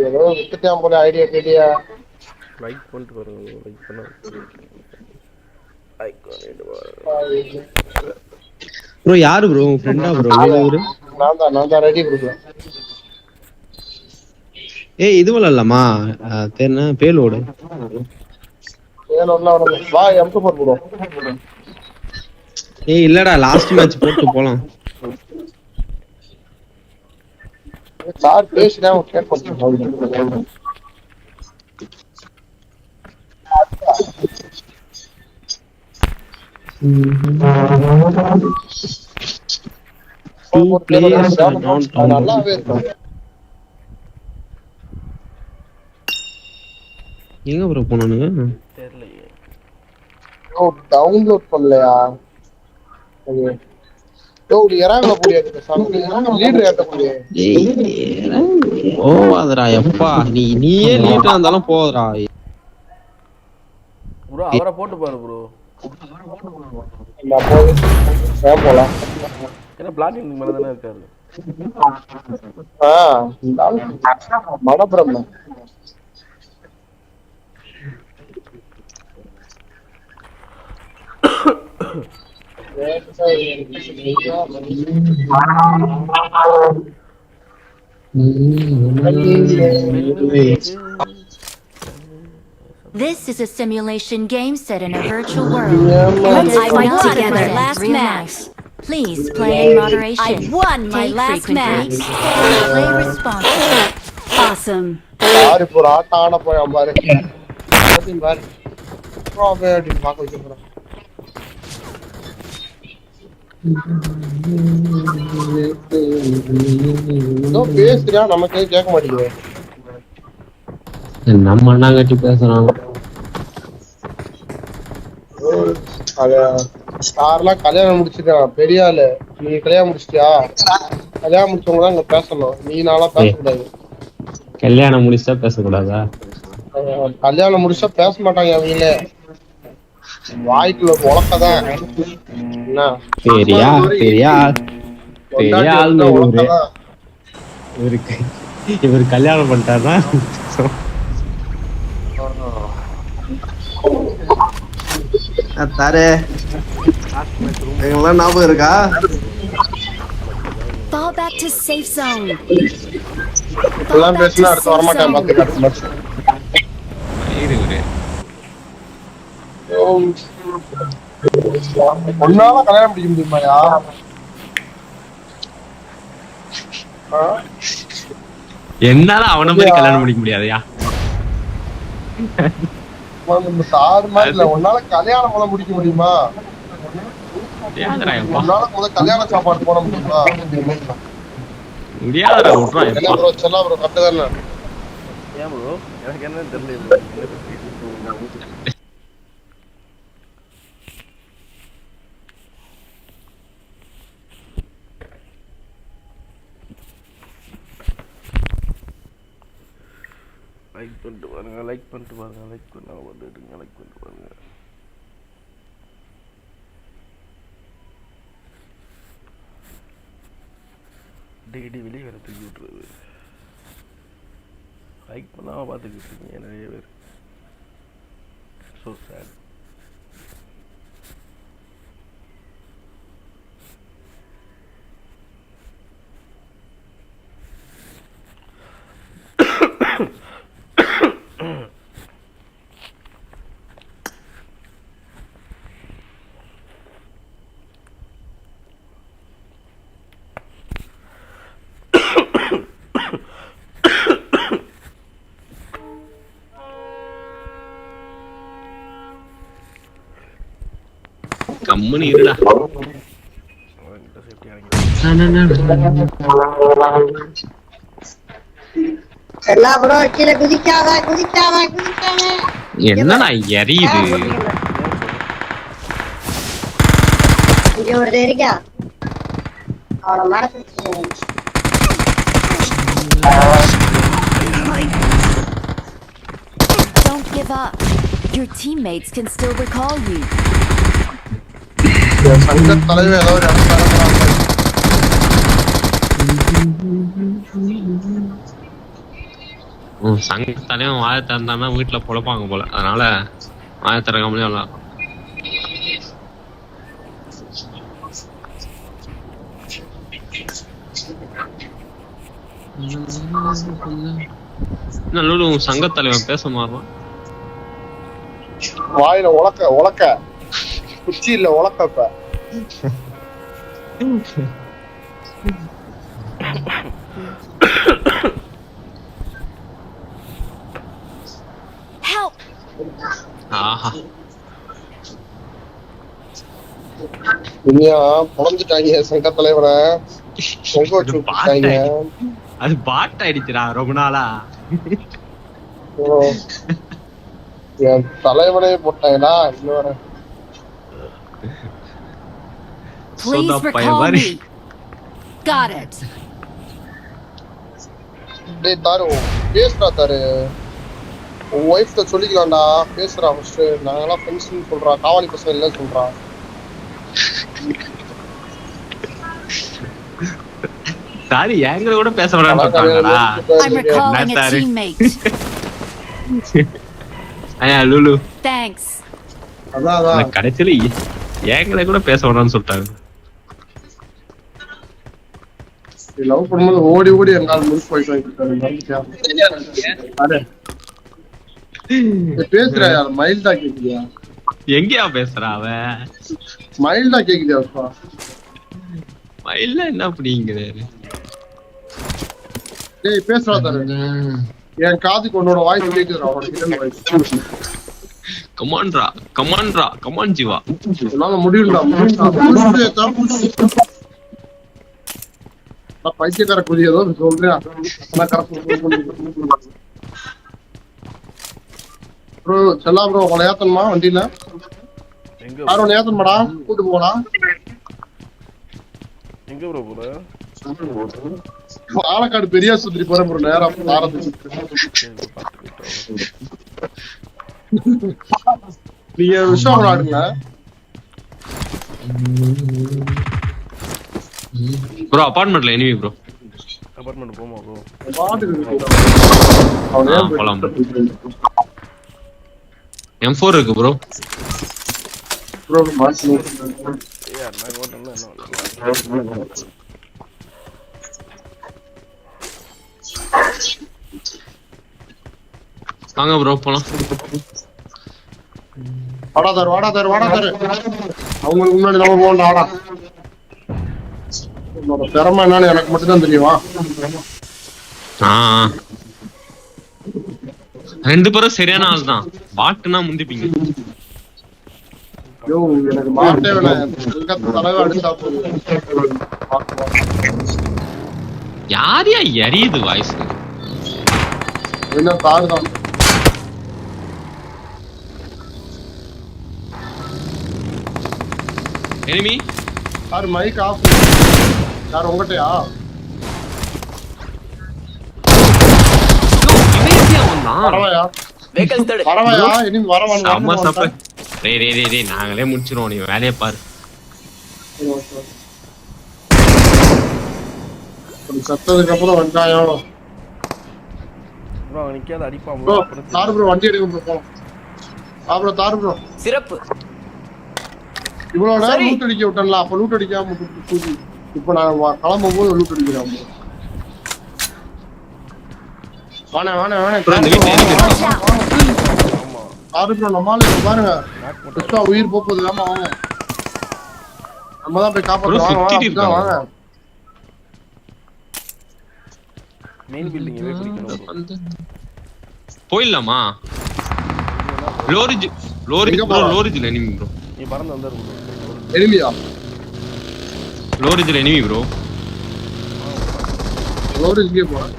Speaker 9: ஏதோ வித்துட்டான் போல ஐடியா கேட்டியா?
Speaker 2: லைக் பண்ணிட்டு பாருங்க. லைக் பண்ணா லைக் பண்ணிட்டு பாருங்க
Speaker 10: ப்ரோ. யாரு ப்ரோ உங்க ஃப்ரெண்டா ப்ரோ? வேலூர்.
Speaker 9: நான் தான் ரெடி கொடுக்குறேன்.
Speaker 10: இது விளையாடலாமா? தென்ன பேலோடு.
Speaker 9: வா M4 போடுவோம்.
Speaker 10: இல்லடா லாஸ்ட் மேட்ச் போட்டு போலாம்.
Speaker 9: சார் பேசினா கேட் பண்ணுங்க. நல்லாவே இருக்கும்.
Speaker 10: எங்க ப்ரோ போனானுங்க?
Speaker 2: தெரியலையே.
Speaker 9: டவுன்லோட் பண்ணலையா? இறங்கல முடியாது. லீடர் ஏத்த முடியாது.
Speaker 10: ஓவாதடா எப்பா. நீயே லீடரா இருந்தாலும் போதடா
Speaker 2: ப்ரோ. அவரை போட்டு பாரு ப்ரோ.
Speaker 9: போலாம்.
Speaker 2: ஏன்னா பிளாட்டிங் மேல தானே இருக்காரு.
Speaker 9: Madapuram
Speaker 5: This is a simulation game set in a virtual world.
Speaker 11: Let's fight together. Last match.
Speaker 5: Please play in moderation.
Speaker 11: I won my
Speaker 5: Take
Speaker 11: last
Speaker 5: frequent
Speaker 11: match.
Speaker 5: breaks and play responsibly.
Speaker 11: Awesome.
Speaker 9: யாரு இப்போ ஆட்ட ஆட போய் பாரு. பாரு. Probability பாக்க வச்சிருக்கேன். பேசுறா நமக்கே கேட்க மாட்டேங்குது.
Speaker 10: நம்ம அண்ணாங்கட்டி பேசுறான்.
Speaker 9: யாரெல்லாம் கல்யாணம் முடிச்சிருக்கான் பெரிய ஆளு. நீ கல்யாணம் முடிச்சிட்டியா? கல்யாணம் முடிச்சவங்க தான் இங்க பேசணும். நீ நாளா பேசக்கூடாது.
Speaker 10: கல்யாணம் முடிச்சா பேசக்கூடாதா?
Speaker 9: கல்யாணம் முடிச்சா பேச மாட்டாங்க அவங்களே. வாய்க்குள்ள உலக்கதான். என்ன
Speaker 10: பெரியா இவரு கல்யாணம் பண்ணிட்டாருன்னா தாரே ஞாபகம் இருக்கா?
Speaker 11: Fall back to safe zone.
Speaker 9: எல்லாம் பேசினா அடுத்து வரமாட்டேன். பார்த்து ஒன்னால கல்யாணம் முடிக்க முடியுமாயா?
Speaker 10: என்னால அவன மாதிரி கல்யாணம் முடிக்க முடியாதயா?
Speaker 9: சார் மாதிரி இல்ல. ஒன்னால கல்யாணம் போல முடிக்க முடியுமா? ஒன்னால முதல் கல்யாண சாப்பாடு போட முடியுமா?
Speaker 10: முடியாதடா. விட்றா.
Speaker 9: என்ன ப்ரோ சொன்னா ப்ரோ கரெக்ட் தானே?
Speaker 2: ஏன் ப்ரோ? எனக்கு என்ன தெரியல. லைக் பண்ணிட்டு பாருங்க. லைக் பண்ணிட்டு பாருங்க. லைக் பண்ணாம வந்துடுங்க. லைக் பண்ணிட்டு பாருங்க. அடிக்கடி வெளியே வேற தூக்கி விட்டுருது. லைக் பண்ணாமல் பார்த்துக்கிட்டு இருக்கீங்க நிறைய பேர். So sad.
Speaker 10: கம்முனு இருடா. என்னடா எரியுது?
Speaker 11: Don't give up. Your teammates can still recall you.
Speaker 9: சங்க தலைவர் ஏதோ ஒரு
Speaker 10: சங்க தலைவன் வாய திறந்தானா வீட்டுல பொழப்பாங்க போல, அதனால வாய திறக்காமலே வரலாம். லூலு சங்க தலைவன் பேச மாறுவான்.
Speaker 9: வாயில உலக்க குச்சி இல்ல உலக்கப்ப.
Speaker 10: ஆஹா
Speaker 9: இனியா பொழந்துட்டாங்க சங்க தலைவரை. பொங்க வச்சு
Speaker 10: அது பாட் ஆயிடுச்சுடா ரொம்ப நாளா.
Speaker 9: என் தலைவனே போட்டாங்களா இன்னொரு.
Speaker 11: Please recall me. Got it.
Speaker 9: டேய் தாரு பேசுறா தாரு. உன் ஒய்ஃப் தான் சொல்லிக்கலாம்டா. பேசுறா ஃபர்ஸ்ட். நாங்கெல்லாம் ஃப்ரெண்ட்ஸ்னு சொல்றா. காவாலி பசங்க இல்ல சொல்றா.
Speaker 10: சாரி எங்களை கூட பேச வரான்னு சொல்றாங்கடா.
Speaker 11: I'm recalling a teammate.
Speaker 10: ஐயா லூலு.
Speaker 11: Thanks.
Speaker 9: அதான்
Speaker 10: கடைசியில எங்களை கூட பேச வரான்னு சொல்லிட்டாங்க.
Speaker 9: லவ் பண்ணும்போது ஓடி ஓடி எங்கால் முடிச்சு போயிட்டு பேசுறா. யார் மைல்டா கேக்குறியா?
Speaker 10: எங்கயா பேசுறா அவன்?
Speaker 9: மைல்டா கேக்குறியாப்பா?
Speaker 10: மயில்ல என்ன அப்படிங்கிறாரு?
Speaker 9: டேய் பேசுறா தாரு. என் காதுக்கு உன்னோட வாய்ஸ் கேக்குதுடா. உன்னோட கிட்ட வாய்ஸ். கமான் ஜீவா. என்னால முடியும்டா. பைத்தியக்கார குறி ஏதோ சொல்றியா? ப்ரோ செல்லா ப்ரோ உங்களை ஏத்தணுமா வண்டியில? யாரும் ஏத்தணுமாடா? கூட்டு போடா.
Speaker 2: எங்க ப்ரோ போற?
Speaker 9: பாலக்காடு பெரியா சுத்திரி போறேன் ப்ரோ. நேரம் நீங்க விஷயம் விளையாடுங்க
Speaker 10: ப்ரோ. அபார்ட்மெண்ட்ல எனிமி ப்ரோ.
Speaker 2: அபார்ட்மெண்ட் போமா ப்ரோ?
Speaker 10: போலாம் ப்ரோ. M4 இருக்கு ப்ரோ.
Speaker 9: ப்ரோ
Speaker 2: யார் நான் ஓட்டல என்ன?
Speaker 10: வாங்க ப்ரோ போலாம்.
Speaker 9: வாடா தரு. அவங்களுக்கு முன்னாடி நம்ம போகணும். ஆடா உன்னோட திறமை என்னன்னு எனக்கு மட்டும்தான் தெரியுமா?
Speaker 10: ரெண்டு பேரும் சரியான ஆள் தான். பாட்டுனா முந்திப்பீங்க.
Speaker 9: எனக்கு மாட்டே வேணாம். தலைவா அடிச்சா போதும்.
Speaker 10: யாரையா எரியுது வாய்ஸ்?
Speaker 9: என்ன தாருதான்
Speaker 10: எனிமி.
Speaker 9: யார் மைக் ஆஃப்? யார் உங்ககிட்டயா? வரவாயா? இனி வரவான்னு
Speaker 10: நாங்களே முடிச்சிருவோம். நீ வேலையை பாரு.
Speaker 9: சத்ததுக்கு அப்புறம் வெங்காயம்
Speaker 2: ப்ரோ அவன் நிக்காத அடிப்பான்
Speaker 9: ப்ரோ.
Speaker 2: ப்ரோ.
Speaker 9: தாரு ப்ரோ வண்டி எடுக்க ப்ரோ போலாம். அப்புறம் தாரு ப்ரோ
Speaker 7: சிறப்பு.
Speaker 9: இவ்வளவு நேரம்
Speaker 7: சரி.
Speaker 9: லூட் அடிக்க விட்டேன்ல, அப்ப லூட் அடிக்காம தூக்கி இப்ப நான் கிளம்பும் போது லூட் அடிக்கிறேன் bro. வாணே
Speaker 10: ப்ரோ இந்த வீட்ல எனிமி இருக்கா?
Speaker 2: ஆமா.
Speaker 9: தாரு ப்ரோ நம்மால பாருங்க பெஸ்டா உயிர் போகுது இல்லாம வாங்க. நம்ம தான் போய் காப்பாத்துறோம். வாங்க
Speaker 10: சுத்திட்டு
Speaker 9: வாங்க
Speaker 10: இருக்காங்க.
Speaker 9: வாங்க.
Speaker 2: மெயின் பில்டிங் எவே பிடிக்கணும் bro.
Speaker 10: போயிடலாமா? லோரிஜ்
Speaker 9: எங்க போலாம்?
Speaker 10: லோரிஜ்ல எனிமி ப்ரோ.
Speaker 2: நீ பறந்து வந்தாரு bro.
Speaker 9: எனிமியா?
Speaker 10: லோரிஜ்ல எனிமி ப்ரோ.
Speaker 9: லோரி இங்கே போறேன்.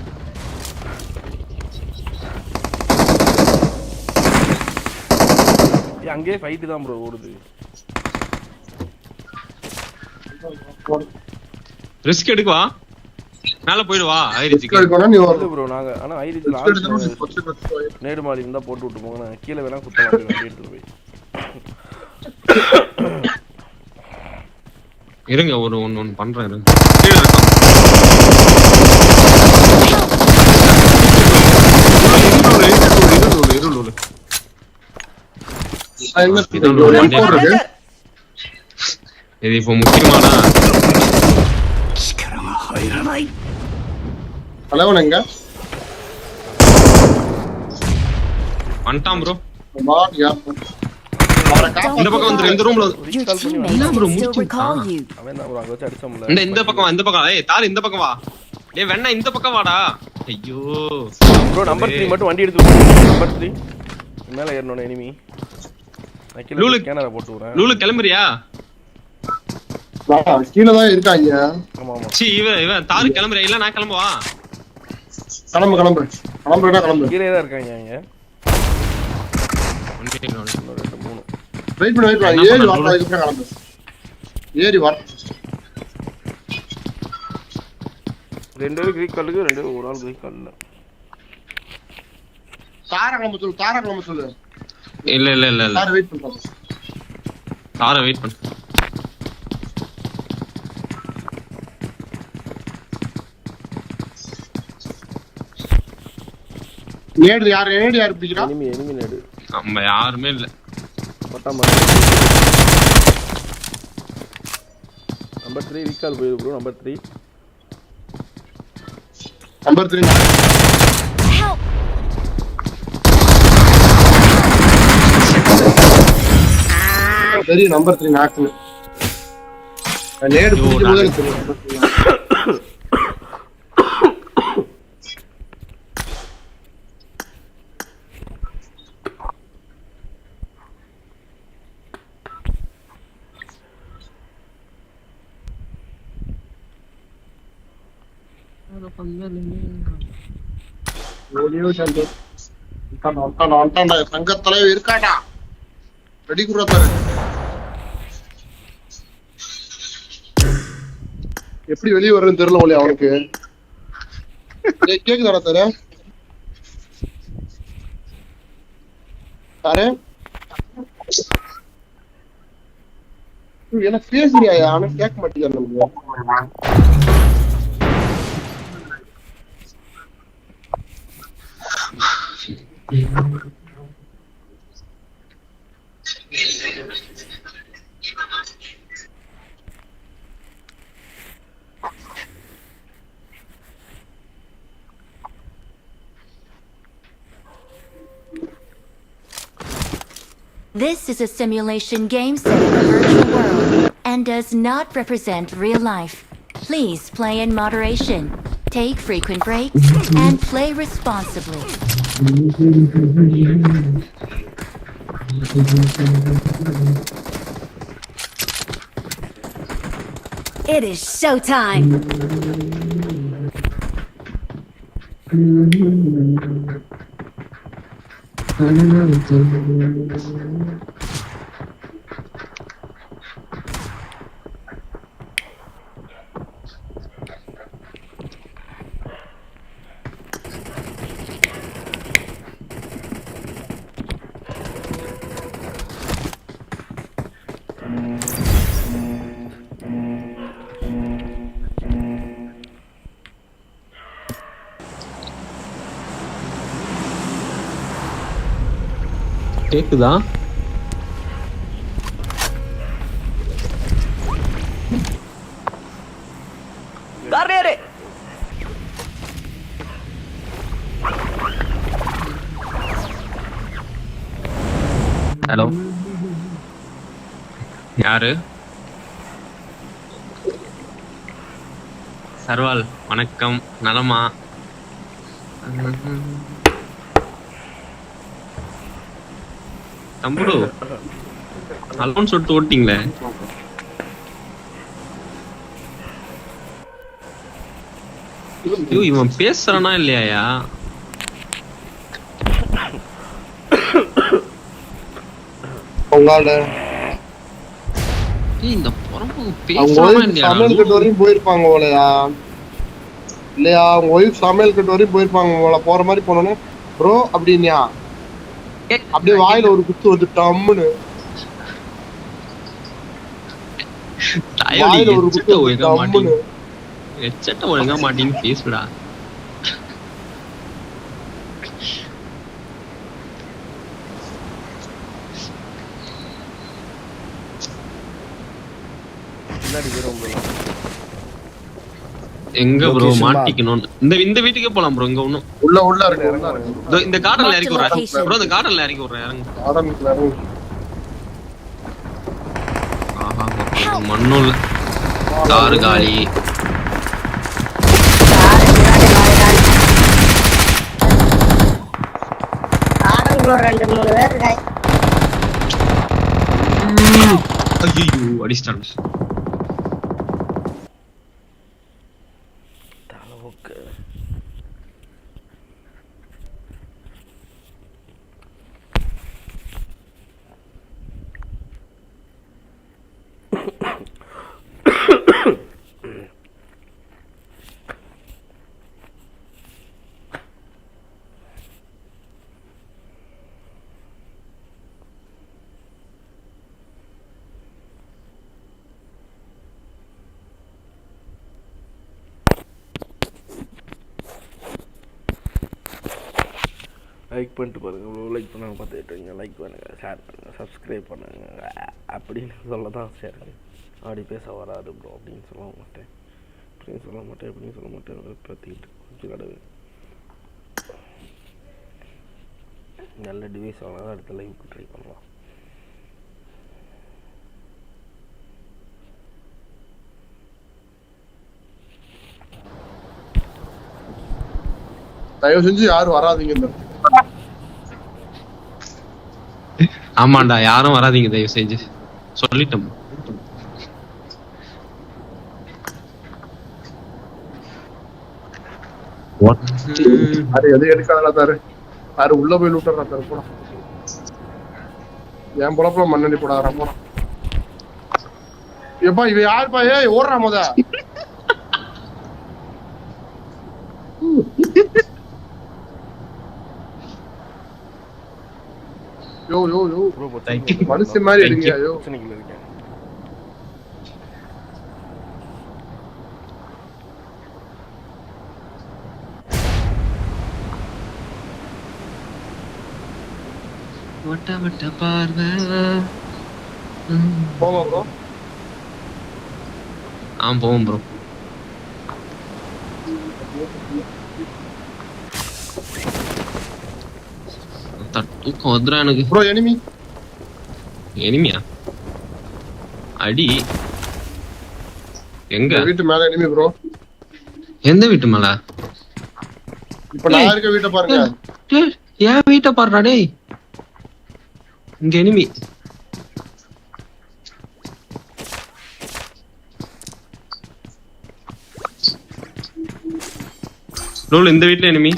Speaker 2: அங்கேயே ஃபைட் தான் ப்ரோ ஓடுது.
Speaker 10: ரிஸ்க் எடுக்குவா? மேல போயிடுவா ஐரிஜிக்கு.
Speaker 9: எடுக்கணும் நீ
Speaker 2: இல்ல
Speaker 9: வரணும்.
Speaker 2: ப்ரோ நாங்க ஆனா ஐரிஜ்
Speaker 9: எடுக்கணும்.
Speaker 2: நேடு மாடி இருந்தா போட்டு விட்டு போங்க. நான் கீழ வேணா குத்தலாம் போய் வண்டி எடுத்து போய்.
Speaker 10: இருங்க ஒன்னு பண்றேன் இருங்க. கீழ இருக்கான். இருளு.
Speaker 9: என்ன
Speaker 10: இதான்
Speaker 9: ஒரு
Speaker 10: வண்டி
Speaker 9: M4 இருக்கு.
Speaker 10: இது இப்போ முக்கியமான
Speaker 9: தலைவன் எங்க?
Speaker 10: வந்துட்டான் ப்ரோ.
Speaker 9: மாடியா? அவரை
Speaker 10: இந்த
Speaker 9: காப்பாத்து.
Speaker 10: பக்கம் வந்து இந்த ரூம்ல
Speaker 11: Your teammates
Speaker 10: bro,
Speaker 11: can still
Speaker 10: முடிச்சிட்டான்.
Speaker 11: recall you.
Speaker 2: அவன் தான் ப்ரோ அங்க வச்சு அடிச்சோம்ல.
Speaker 10: இந்த பக்கம் ஏய் தார் இந்த பக்கம் வா. டேய் வெண்ணா இந்த பக்கம் வாடா. ஐயோ
Speaker 2: ப்ரோ நம்பர் 3 மட்டும் வண்டி எடுத்து விடு. நம்பர் 3 மேல ஏறணும் எனிமி. நான் கீழ
Speaker 10: லூலு.
Speaker 2: ஸ்கேனரை போட்டு வரேன்.
Speaker 10: லூலு கிளம்புறியா?
Speaker 9: கீழ தான் இருக்காங்க.
Speaker 2: ஆமா ஆமா.
Speaker 10: சி இவன் தாரு கிளம்புறியா? இல்ல நான் கிளம்புவா?
Speaker 9: கிளம்புறா கிளம்பு.
Speaker 2: கீழே தான் இருக்காங்க அங்க. 1 2 3
Speaker 9: வெயிட் பண்ணு. ஏறி வரலாம் இதுக்கு கிளம்பு. ஏறி வர.
Speaker 2: ரெண்டு பேரும் கிரீக் காலுக்கு ரெண்டு பேரும் ஒரு ஆள் கிரீக் கால்ல.
Speaker 9: தார கிளம்ப சொல்லு.
Speaker 10: இல்ல
Speaker 9: தார வெயிட் பண்ணு.
Speaker 10: தார வெயிட் பண்ணு.
Speaker 9: நேடு யார் பிடிக்கிறா?
Speaker 2: எனிமி நேடு.
Speaker 10: நம்ம யாருமே இல்ல.
Speaker 2: பட்டாம. நம்பர் 3 ரீகால் போயிரு ப்ரோ. Number 3
Speaker 11: Help!
Speaker 9: சரி நம்பர் 3 நாக்கு. நேடு பிடிக்கும் போது எனக்கு தெரியும். சங்கத்தலைவர் இருக்காடா. ரெடி குடுறாரு. எப்படி வெளியே வர்றதுன்னு தெரியல ஒளி அவனுக்கு. கேக்குதாடா தர தாரே என்ன பேசுறியா? ஆனா கேட்க மாட்டேங்கிறான் நமக்கு.
Speaker 5: This is a simulation game set in a virtual world and does not represent real life. Please play in moderation, take frequent breaks, and play responsibly.
Speaker 11: It is showtime!
Speaker 10: கேக்குதா?
Speaker 7: கார்னியரே
Speaker 10: ஹலோ, யாரு? சர்வால், வணக்கம். நலமா? தம்புடு அலோன்னு சொல்லிட்டு ஓட்டிங்களே. ஐயோ, இவன் பேசுறானா இல்லையா? இந்த பொறம்பு பேசுறானா இல்லையா?
Speaker 9: சமையல் கட்டு வரையும் போயிருப்பாங்க போலயா? இல்லையா, அவங்க ஒய்ஃப் சமையல் கட்டு வரையும் போயிருப்பாங்க போல. போற மாதிரி போனோன்னு ப்ரோ அப்படின்யா அப்படியே வாயில ஒரு குத்து வந்து டம்முன்னு வாயில ஒரு குத்து டம்முன்னு.
Speaker 10: எச்சட்ட ஒழுங்கா மாட்டின்னு பேசுடா. எங்க ப்ரோ மாட்டிக்கணும்? இந்த வீட்டுக்கே போலாம் ப்ரோ. இங்க ஒண்ணும்
Speaker 9: உள்ள இருக்கு.
Speaker 10: இந்த கார்டன்ல இறக்கி விடுறேன் ப்ரோ. இந்த கார்டன்ல இறக்கி விடுறேன். இறங்கு. ஆஹா, மண்ணும் இல்ல, காரு காலி. ஐயோ, அடிச்சிட்டாங்க.
Speaker 2: லைக் பண்ணிட்டு பாருங்கள் ப்ரோ. லைக் பண்ணாங்க பார்த்துக்கிட்டுங்க. லைக் பண்ணுங்கள், ஷேர் பண்ணுங்கள், சப்ஸ்கிரைப் பண்ணுங்கள் அப்படின்னு சொல்ல தான் சரி. அப்படி பேச வராது ப்ரோ அப்படின்னு சொல்ல மாட்டேன். அப்படின்னு சொல்ல மாட்டேன். அப்படின்னு சொல்ல மாட்டேன். பார்த்துக்கிட்டு கொஞ்சம் கடவு நல்ல டிவைஸ் வாங்கினா தான் அடுத்த லைவுக்கு ட்ரை பண்ணலாம்.
Speaker 9: தயவு செஞ்சு யாரும் வராதீங்க.
Speaker 10: ஆமாண்டா, யாரும் வராதீங்க தயவு செஞ்சு, சொல்லிட்டோம்.
Speaker 9: எது எடுக்காதா தாரு? யாரு உள்ள போய் லூட்டறா தாரு? போலாம். என் பொழப்புல மண்ணடி போடாதா? போலாம். எப்பா இவ யாருப்பா? ஏய் ஓடுறா முத. யோ யோ யோ
Speaker 2: ப்ரோ
Speaker 9: மனுஷன் மாதிரி எடுங்க. யோ
Speaker 2: பிரச்சனைக்குள்ள இருக்கேன்.
Speaker 10: வட்ட வட்ட பார்வை.
Speaker 9: போவோம் ப்ரோ.
Speaker 10: போவோம் ப்ரோ. தூக்கம் வந்துடும் எனக்கு
Speaker 9: ப்ரோ.
Speaker 10: எனிமியா? அடி எங்க?
Speaker 9: வீட்டு மேல எனிமி ப்ரோ.
Speaker 10: எந்த வீட்டு மேல?
Speaker 9: இப்ப நான் இருக்க வீட்டை பாருங்க.
Speaker 10: ஏன் வீட்டை பாருடா டேய். இங்க எனிமி. ரோல் இந்த வீட்ல எனிமி.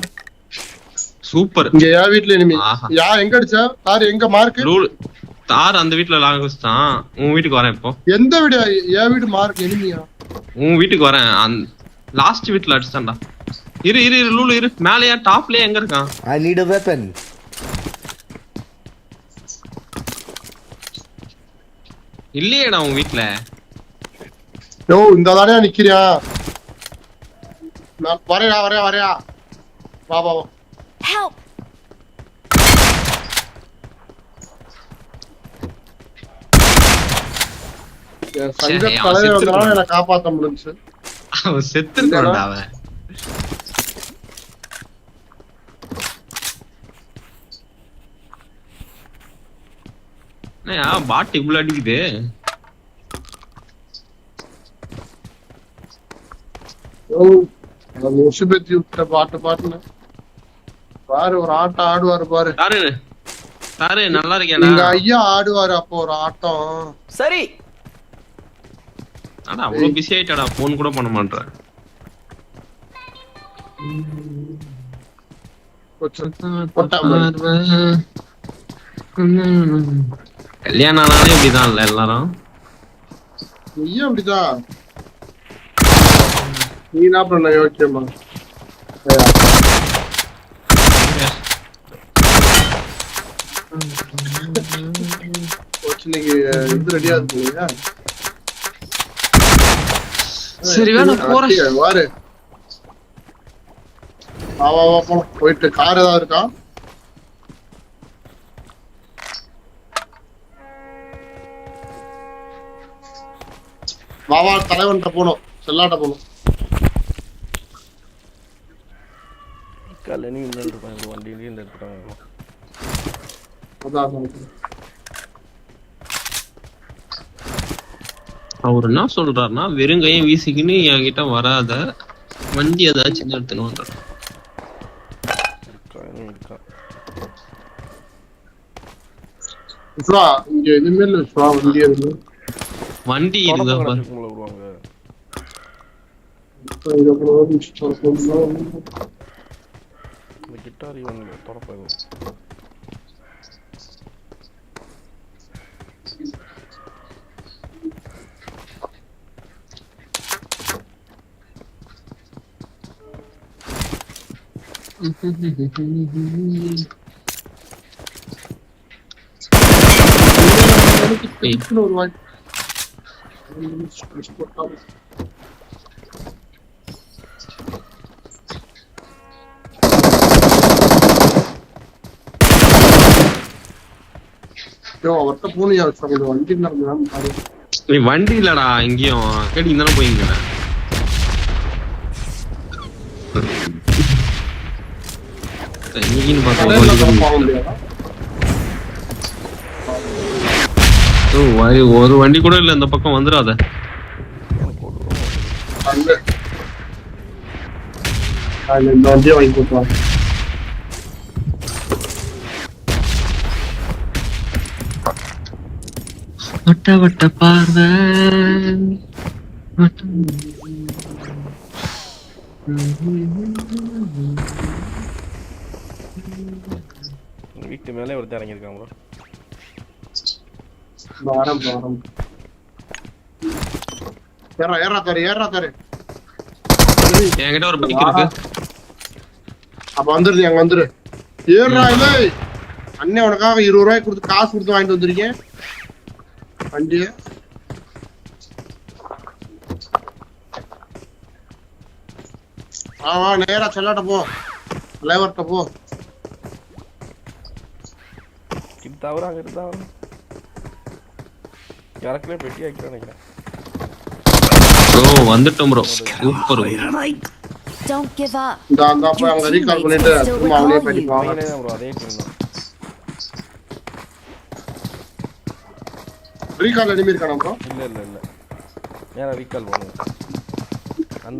Speaker 10: சூப்பர்.
Speaker 9: இங்க யா வீட்ல எனிமி. யா எங்க அடிச்சா? தார் எங்க மார்க்?
Speaker 10: ரூல் தார் அந்த வீட்ல லாங்குவேஜ் தான். உன் வீட்டுக்கு வரேன் இப்போ.
Speaker 9: எந்த வீடு? யா வீடு மார்க் எனிமியா?
Speaker 10: உன் வீட்டுக்கு வரேன். லாஸ்ட் வீட்ல அடிச்சான்டா. இரு இரு ரூல் இரு. மேலயா டாப்லயே எங்க இருக்கான்?
Speaker 13: I need a weapon.
Speaker 10: இல்லையேடா உன் வீட்ல.
Speaker 9: யோ இந்த தானே நிக்கிறியா? நான் வரையா. வா.
Speaker 11: Help.
Speaker 9: சங்க தலைவர் வந்தனால என்ன காப்பாத்த முடிஞ்சு.
Speaker 10: அவன் செத்துருக்கான்டா அவன். பாட்டு இவ்வளவு அடிக்குது.
Speaker 9: உசுபத்தி விட்ட பாட்டுன்னு பாரு ஒரு ஆட்டம் ஆடுவாரு பாரு.
Speaker 10: சாரு நல்லா இருக்கேடா.
Speaker 9: எங்க ஐயா ஆடுவாரு அப்போ ஒரு ஆட்டம்.
Speaker 7: சரி.
Speaker 10: ஆனா அவ்வளவு பிஸி ஆயிட்டாடா, போன் கூட பண்ண மாட்டேன். கல்யாணம் ஆனாலே இப்படிதான் இல்ல எல்லாரும்.
Speaker 9: நீயும் அப்படிதான். நீ என்ன பண்ண யோசிச்சமா? இது ரெடியா இருக்கு.
Speaker 10: சரி வேணும் போறேன்.
Speaker 9: வாரு வா வா வா போலாம். போயிட்டு கார் ஏதாவது இருக்கா? வா வா தலைவன்கிட்ட போனோம், செல்லாட்ட போனோம்.
Speaker 2: காலைல நீங்க எடுத்துட்டாங்க வண்டியிலேயே எடுத்துட்டாங்க.
Speaker 10: அவர் என்ன சொல்றாருன்னா வெறுங்கையும் வீசிக்கின்னு என்கிட்ட வராத, வண்டி ஏதாச்சும் எடுத்துன்னு
Speaker 9: இங்க இனிமேல் வண்டி இருக்கு.
Speaker 10: வண்டி இருந்தா
Speaker 2: கிட்டார் இவங்க தொடப்பாங்க.
Speaker 10: வண்டி இல்லடா எங்கேயும் கேட்டீங்க தானே போயிங்க. ஒரு வண்டி கூட இல்ல இந்த பக்கம் வந்துடாத.
Speaker 9: இந்த வண்டியை வாங்கி போட்டுவாங்க.
Speaker 10: வட்ட வட்ட பார்வை
Speaker 2: வீட்டு மேலே ஒருத்தர் இறங்கியிருக்காங்க.
Speaker 10: என்கிட்ட ஒரு பைக் இருக்கு.
Speaker 9: அப்ப வந்துருது, அங்க வந்துரு. ஏறா இல்லை அண்ணே, உனக்காக 20 ரூபாய் கொடுத்து காசு கொடுத்து வாங்கிட்டு வந்திருக்கேன் வண்டிய. ஆமா நேரா செல்லாட்ட போ, தலைவர்கிட்ட போ.
Speaker 2: தவிர அங்க இருந்தா யாருக்குள்ளே பெட்டி ஆக்கிட்டு நினைக்கிறேன்.
Speaker 10: ப்ரோ வந்துட்டோம் bro, super.
Speaker 11: Don't give up.
Speaker 9: இந்த போய் அங்க ரீகால் பண்ணிட்டு சும்மா அவனே பண்ணிப்பாங்க.
Speaker 2: ப்ரோ அதே டீம் தான்.
Speaker 9: ரீகால் எனிமி இருக்கானா ப்ரோ?
Speaker 2: இல்ல நேரா ரீகால் பண்ணுங்க. அந்த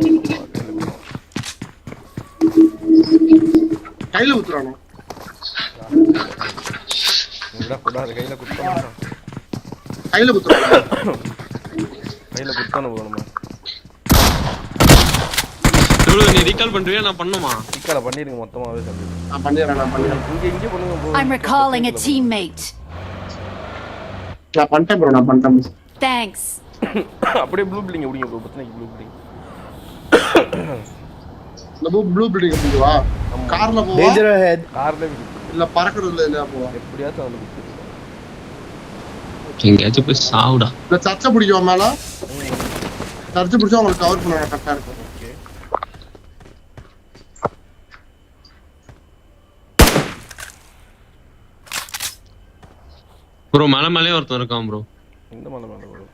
Speaker 9: கையில ஊத்துறானோ?
Speaker 2: உடா கூடாது, கையில குத்தணும்.
Speaker 9: கையில குத்துறானோ?
Speaker 2: கையில குத்தணும் போணுமா?
Speaker 10: நீ ரீகால் பண்றியா நான் பண்ணுமா?
Speaker 2: ரீகால் பண்ணிருங்க மொத்தமாவே சொல்லுங்க.
Speaker 9: நான் பண்ணிறேன்.
Speaker 2: இங்க பண்ணுங்க bro.
Speaker 11: I'm recalling a teammate.
Speaker 9: நான் பண்ணிட்டேன் ப்ரோ, நான் பண்ணிட்டேன்.
Speaker 11: Thanks.
Speaker 2: அப்படியே ப்ளூ பில்டிங் ஓடிங்க ப்ரோ, பத்தனைக்கு ப்ளூ பில்டிங்.
Speaker 9: நம்ம ப்ளூ பில்டிங் போவா? கார்ல போவா?
Speaker 2: Danger head. கார்ல
Speaker 9: இல்ல பறக்கறதுல இல்ல போவா?
Speaker 2: எப்படியாச்சும் வந்து குத்து.
Speaker 10: எங்கயாச்சும் போய் சாவுடா.
Speaker 9: இந்த சர்ச்சை பிடிக்குவா மேல? சர்ச்சை பிடிச்சா உங்களுக்கு கவர் பண்ண கரெக்டா இருக்கும்.
Speaker 2: ஓகே
Speaker 10: ப்ரோ, மலை மேலே ஒருத்தன் இருக்கான் ப்ரோ.
Speaker 2: இந்த மலை மேல ப்ரோ.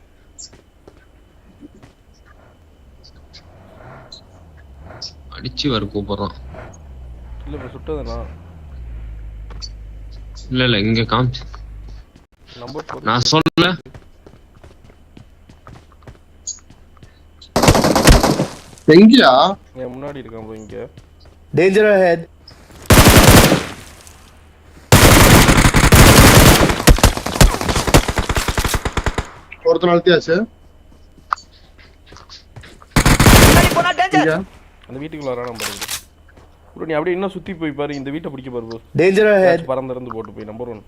Speaker 10: அடிச்சு வர கூப்பிடுறான்.
Speaker 2: இல்ல ப்ரோ சுட்டதுனா
Speaker 10: இல்ல இங்க காமிச்சு
Speaker 2: நம்பர்
Speaker 10: நான் சொல்லல.
Speaker 9: எங்கயா
Speaker 2: என் முன்னாடி இருக்கான் ப்ரோ இங்க.
Speaker 12: Danger ahead.
Speaker 9: ஒருத்தர் அழுத்தியாச்சு.
Speaker 2: அந்த வீட்டுக்குள்ள வரானே பாருங்க ப்ரோ. நீ அப்படியே இன்னும் சுத்தி போய் பாரு, இந்த வீட்டை பிடிக்க பாரு ப்ரோ.
Speaker 12: Danger ahead.
Speaker 2: பறந்து போட்டு போய் நம்பர் 1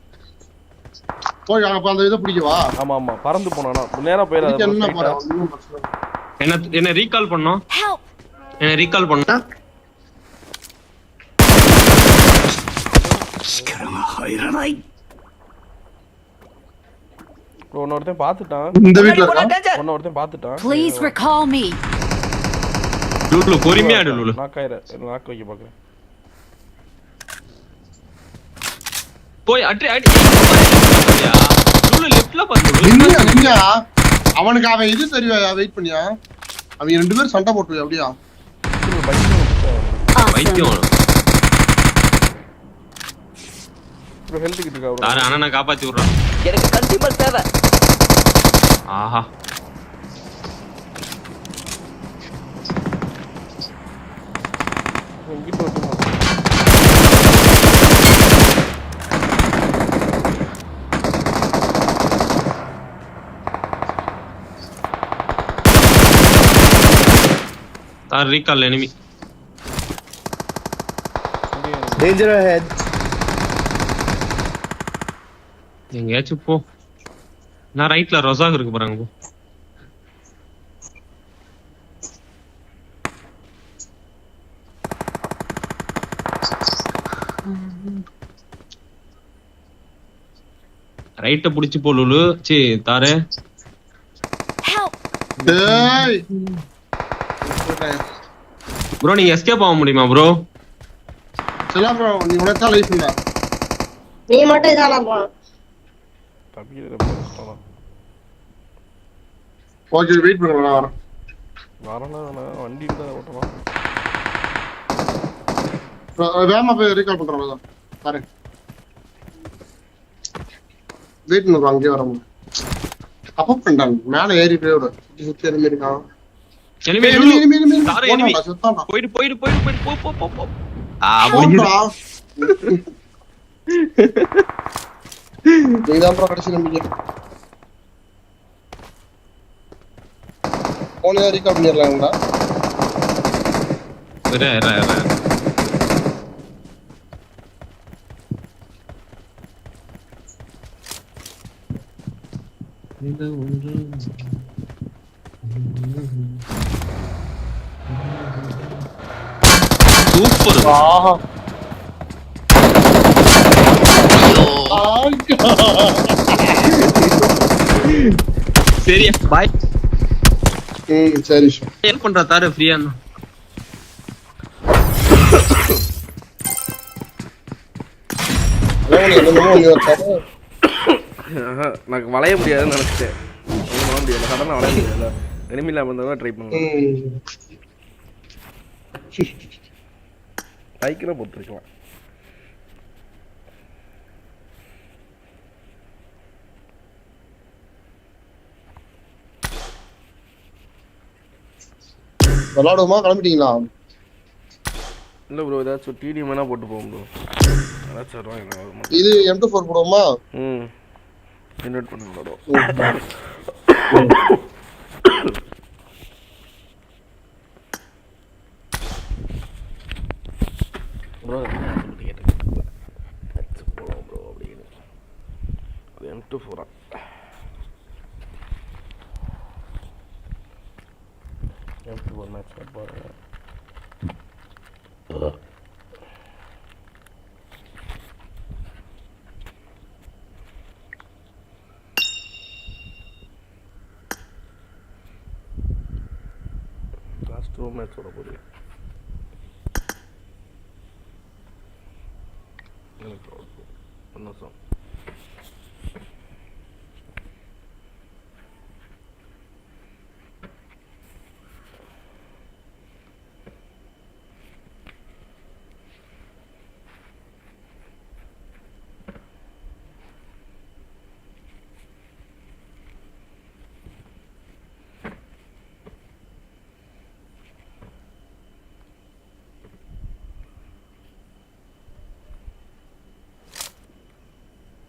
Speaker 9: போய் அங்க அந்த இதை பிடிக்கவா?
Speaker 2: ஆமா ஆமா பறந்து போனானா நேரா போயிடாத.
Speaker 10: என்ன ரீகால் பண்ணோம். என்ன ரீகால் பண்ணா
Speaker 2: ஒன்னொருத்தன் பாத்துட்டான்.
Speaker 9: இந்த வீட்ல
Speaker 2: ஒன்னொருத்தன் பாத்துட்டான்.
Speaker 11: Please recall me.
Speaker 10: லுலு பொறுமையா ஆடு லுலு.
Speaker 2: நாக் வைக்க பாக்குறேன்.
Speaker 10: போய் அடி லுலு லெஃப்ட்ல பாரு.
Speaker 9: நிங்க அவனுக்கு அவன் இது தெரியா? வெயிட் பண்ணியா? அவங்க ரெண்டு பேரும் சண்டை போட்டு அப்படியா?
Speaker 10: வைத்தியம்
Speaker 2: ப்ரோ ஹெல்த் கிட்ட இருக்கா ப்ரோ?
Speaker 10: தார அண்ணனை காப்பாத்தி விடுறான்.
Speaker 7: எனக்கு கன்சியூமர் தேவை.
Speaker 10: ஆஹா
Speaker 2: இங்கிட்ட வந்து
Speaker 10: தார ரீகால் எனிமி.
Speaker 12: Danger ahead.
Speaker 10: எங்கேயாச்சும் போ. நான் ரைட்ல ரொசாக் இருக்கு பாருங்க போ. ரைட்ட புடிச்சு போ லுலு. சீ தாரே.
Speaker 9: டேய்
Speaker 10: ப்ரோ நீங்க எஸ்கேப் ஆக முடியுமா ப்ரோ?
Speaker 9: சரி ப்ரோ நீ உனக்கு லைஃப் இல்ல.
Speaker 8: நீ மட்டும் இதானா போ.
Speaker 2: தப்பிக்கிற போறா.
Speaker 9: ஓகே வெயிட் பண்ணுங்க நான் வரேன்.
Speaker 2: வரலாம் வண்டி இருந்தா ஓட்டலாம்.
Speaker 9: வேமா போய் ரீகால் பண்றேன் பாரு. வெயிட் பண்ணுங்க அங்கே வரேன். அப்ப பண்ணான் மேல ஏறி போய் விடு. சுத்தி எனிமி இருக்கான்.
Speaker 10: எனிமி தாரே எனிமி. போயிடு போ.
Speaker 9: நீதான் ப்ரோ கடைசி நம்பிக்கை. போன ரீகால் பண்ணிடலாங்களா?
Speaker 10: சூப்பர். சரியா பாய்.
Speaker 9: சரி
Speaker 10: ஹெல்ப் பண்றா தாரு ஃப்ரீயா.
Speaker 2: எனக்கு வளைய முடியாதுன்னு நினைச்சிட்டேன். வளைய முடியல சடனா வளைய முடியல. எனிமி இல்லாம இருந்தா ட்ரை பண்ணுவேன். பைக்கில போட்டுருக்கலாம்.
Speaker 9: விளாடுவோமா? கிளம்பிட்டீங்களா?
Speaker 2: இல்ல ப்ரோ ஏதாச்சும் டிடிஎம் வேணா போட்டு போவோம் ப்ரோ. ஏதாச்சும் வருவாங்க.
Speaker 9: இது M24 போடுவோமா?
Speaker 2: இன்வைட் பண்ணுங்க ப்ரோ. ப்ரோ போலாம் ப்ரோ அப்படின்னு. அது M24 M24 மேட்ச் பாருங்க. லாஸ்ட் ரூம் மேட்ச் வர போகுது. என்ன sir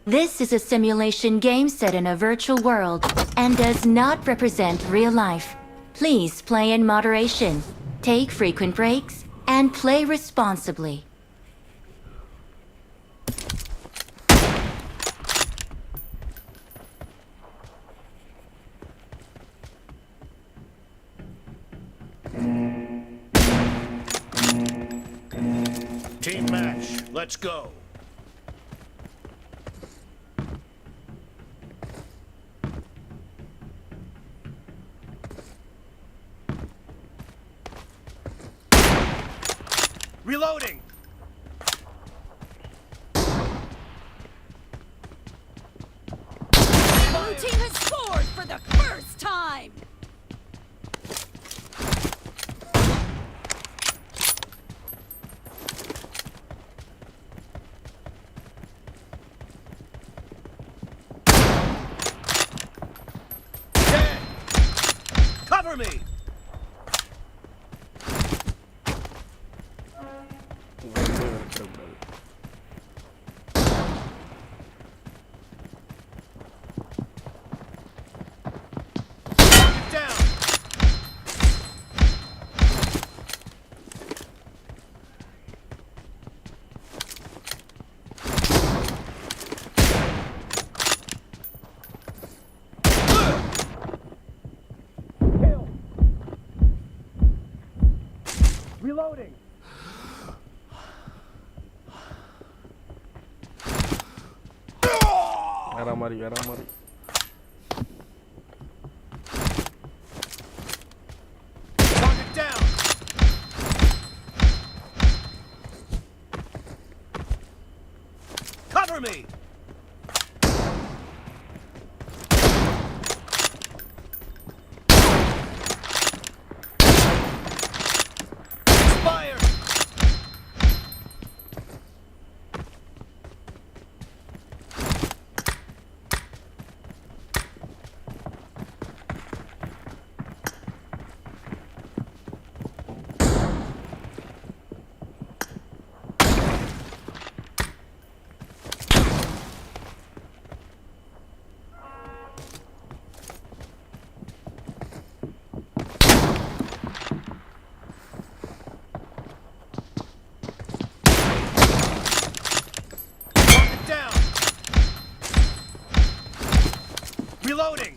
Speaker 5: This is a simulation game set in a virtual world and does not represent real life. Please play in moderation, take frequent breaks, and play responsibly.
Speaker 12: Team match, let's go. Reloading.
Speaker 11: Blue team has scored for the first time.
Speaker 12: Dead. Cover me. Down. Reloading.
Speaker 2: வேற மாதிரி
Speaker 12: Target down. Cover me. Fire. Target down. Reloading.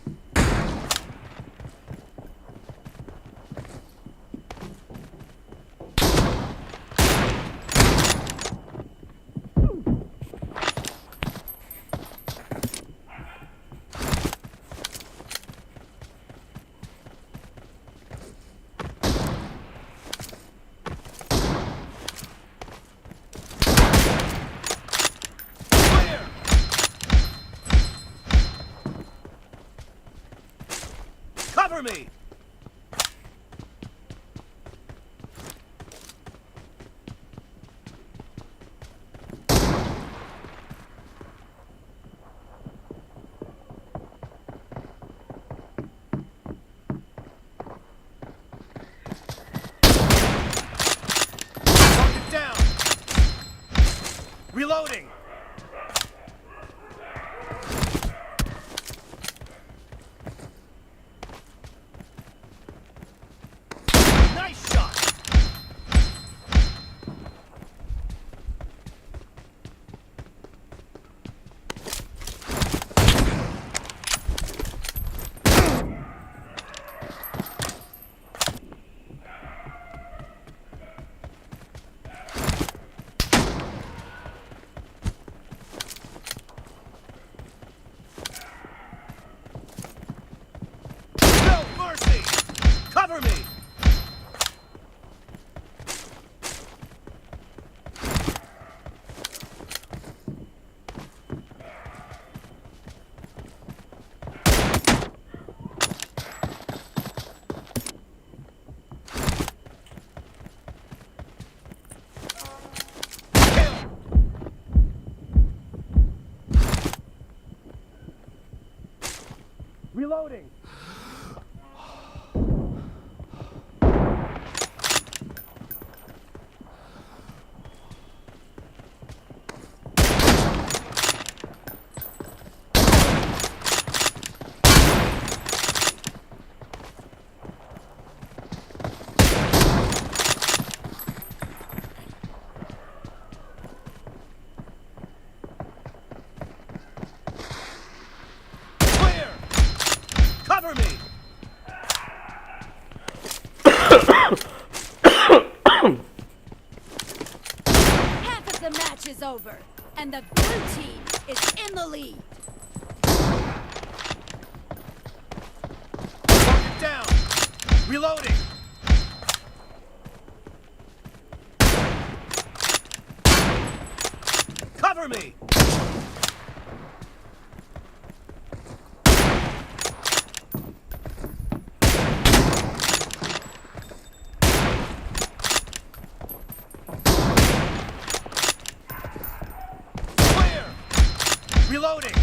Speaker 12: Clear. Cover me. Target down. Reloading. Nice shot. No mercy. Cover me. Kill. Reloading.
Speaker 11: Half of the match is over, and the blue team is in the lead.
Speaker 12: Target down. Reloading. Cover me. Clear. Reloading.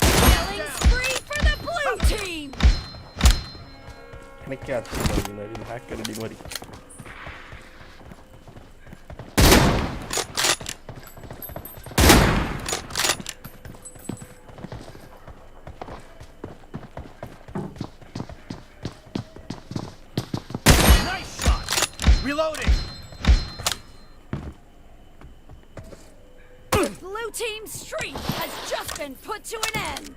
Speaker 11: Killing spree for the blue team.
Speaker 2: எனக்கே ஆச்சரியமா இருக்கு hacker அடி மாதிரி.
Speaker 12: Nice shot. Reloading.
Speaker 11: The blue team's streak has just been put to an end.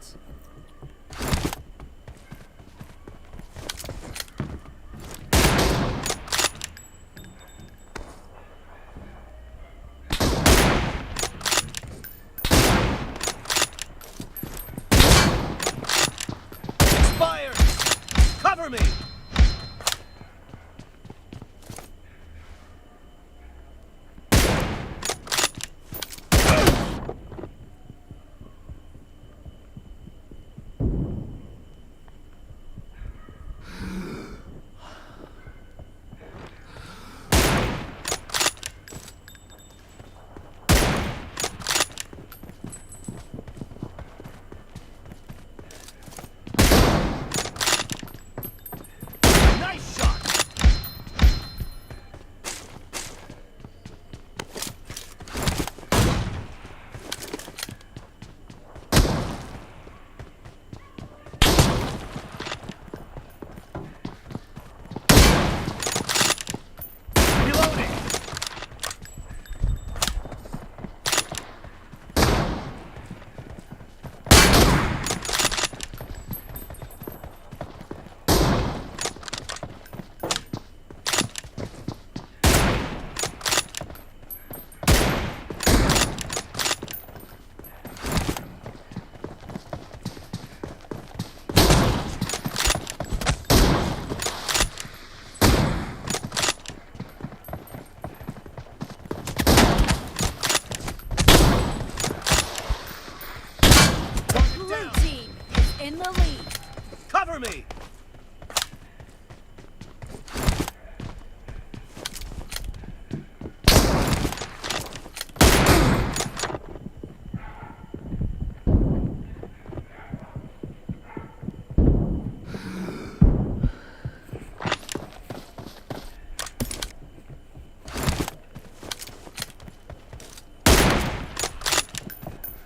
Speaker 12: Expired. Cover me. Nice shot. Reloading. Target
Speaker 11: Blue
Speaker 12: down.
Speaker 11: team is in the lead.
Speaker 12: Cover me.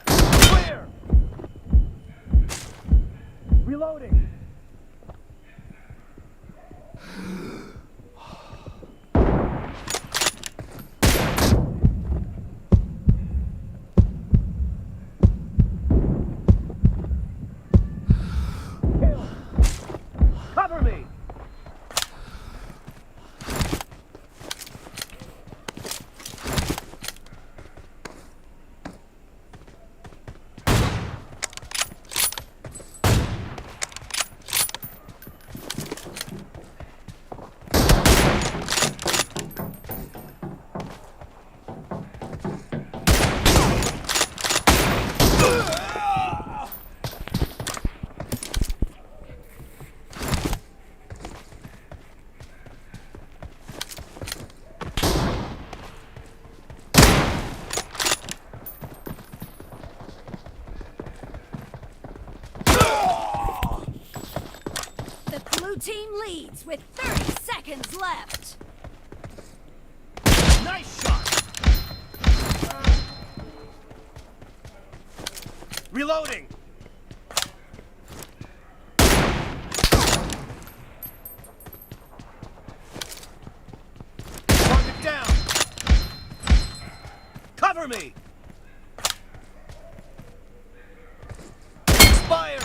Speaker 12: Clear. Reloading. Kill. Cover me.
Speaker 11: The blue team leads with 30 seconds left.
Speaker 12: Nice shot. Reloading. Target down. Cover me. Expired.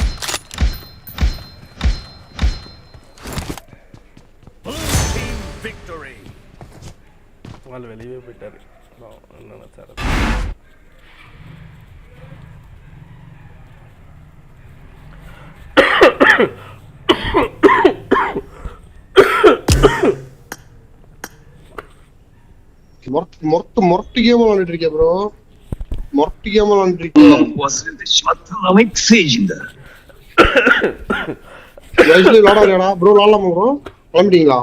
Speaker 12: victory.
Speaker 2: ஆள் வெளியே போயிட்டாரு. என்ன நினைச்சாரு?
Speaker 9: மொரட்டு game விளையாண்டுட்டு இருக்கேன் bro. மொரட்டு game விளையாண்டுட்டு இருக்கேன். வயசுல விளையாடாதடா ப்ரோ. விளையாடலாமா ப்ரோ? கிளம்பிட்டீங்களா?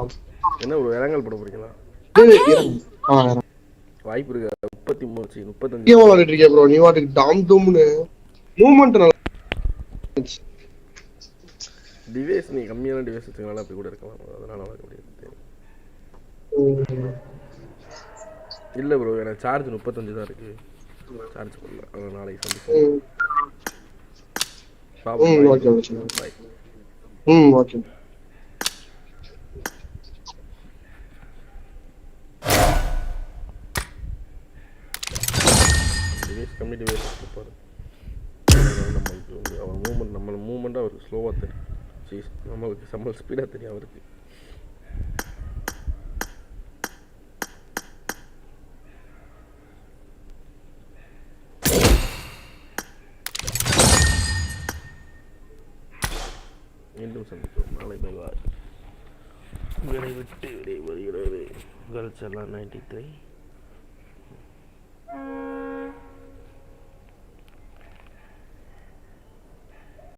Speaker 2: என்ன ப்ரோ இறங்கல் போட போறீங்களா? வாய்ப்பு இருக்கு. 33 35
Speaker 9: கேம் விளையாண்டுட்டு இருக்கேன் ப்ரோ. நீ வாட்டுக்கு டாம் டூம்னு மூவ்மெண்ட் நல்லா
Speaker 2: டிவைஸ் நீ கம்மியான டிவைஸ் வச்சுக்கனால அப்படி கூட இருக்கலாம். அதனால வளர்க்க முடியாது. இல்ல ப்ரோ எனக்கு சார்ஜ் 35 தான் இருக்கு. சார்ஜ் பண்ணல. அது நாளைக்கு சந்திப்போம்.
Speaker 9: Okay okay.
Speaker 2: டிவைஸ் கம்மி டிவைஸ் பாரு. நம்மளுக்கு அவர் மூவ்மெண்ட் நம்ம மூவ்மெண்ட் அவருக்கு ஸ்லோவா தெரியும். நம்மளுக்கு நம்ம ஸ்பீடா தெரியும் அவருக்கு. மீண்டும் சந்திப்போம். நாளை பை பாய். உங்களை விட்டு விடை வருகிறது. கேர்ள்ஸ் எல்லாம் 93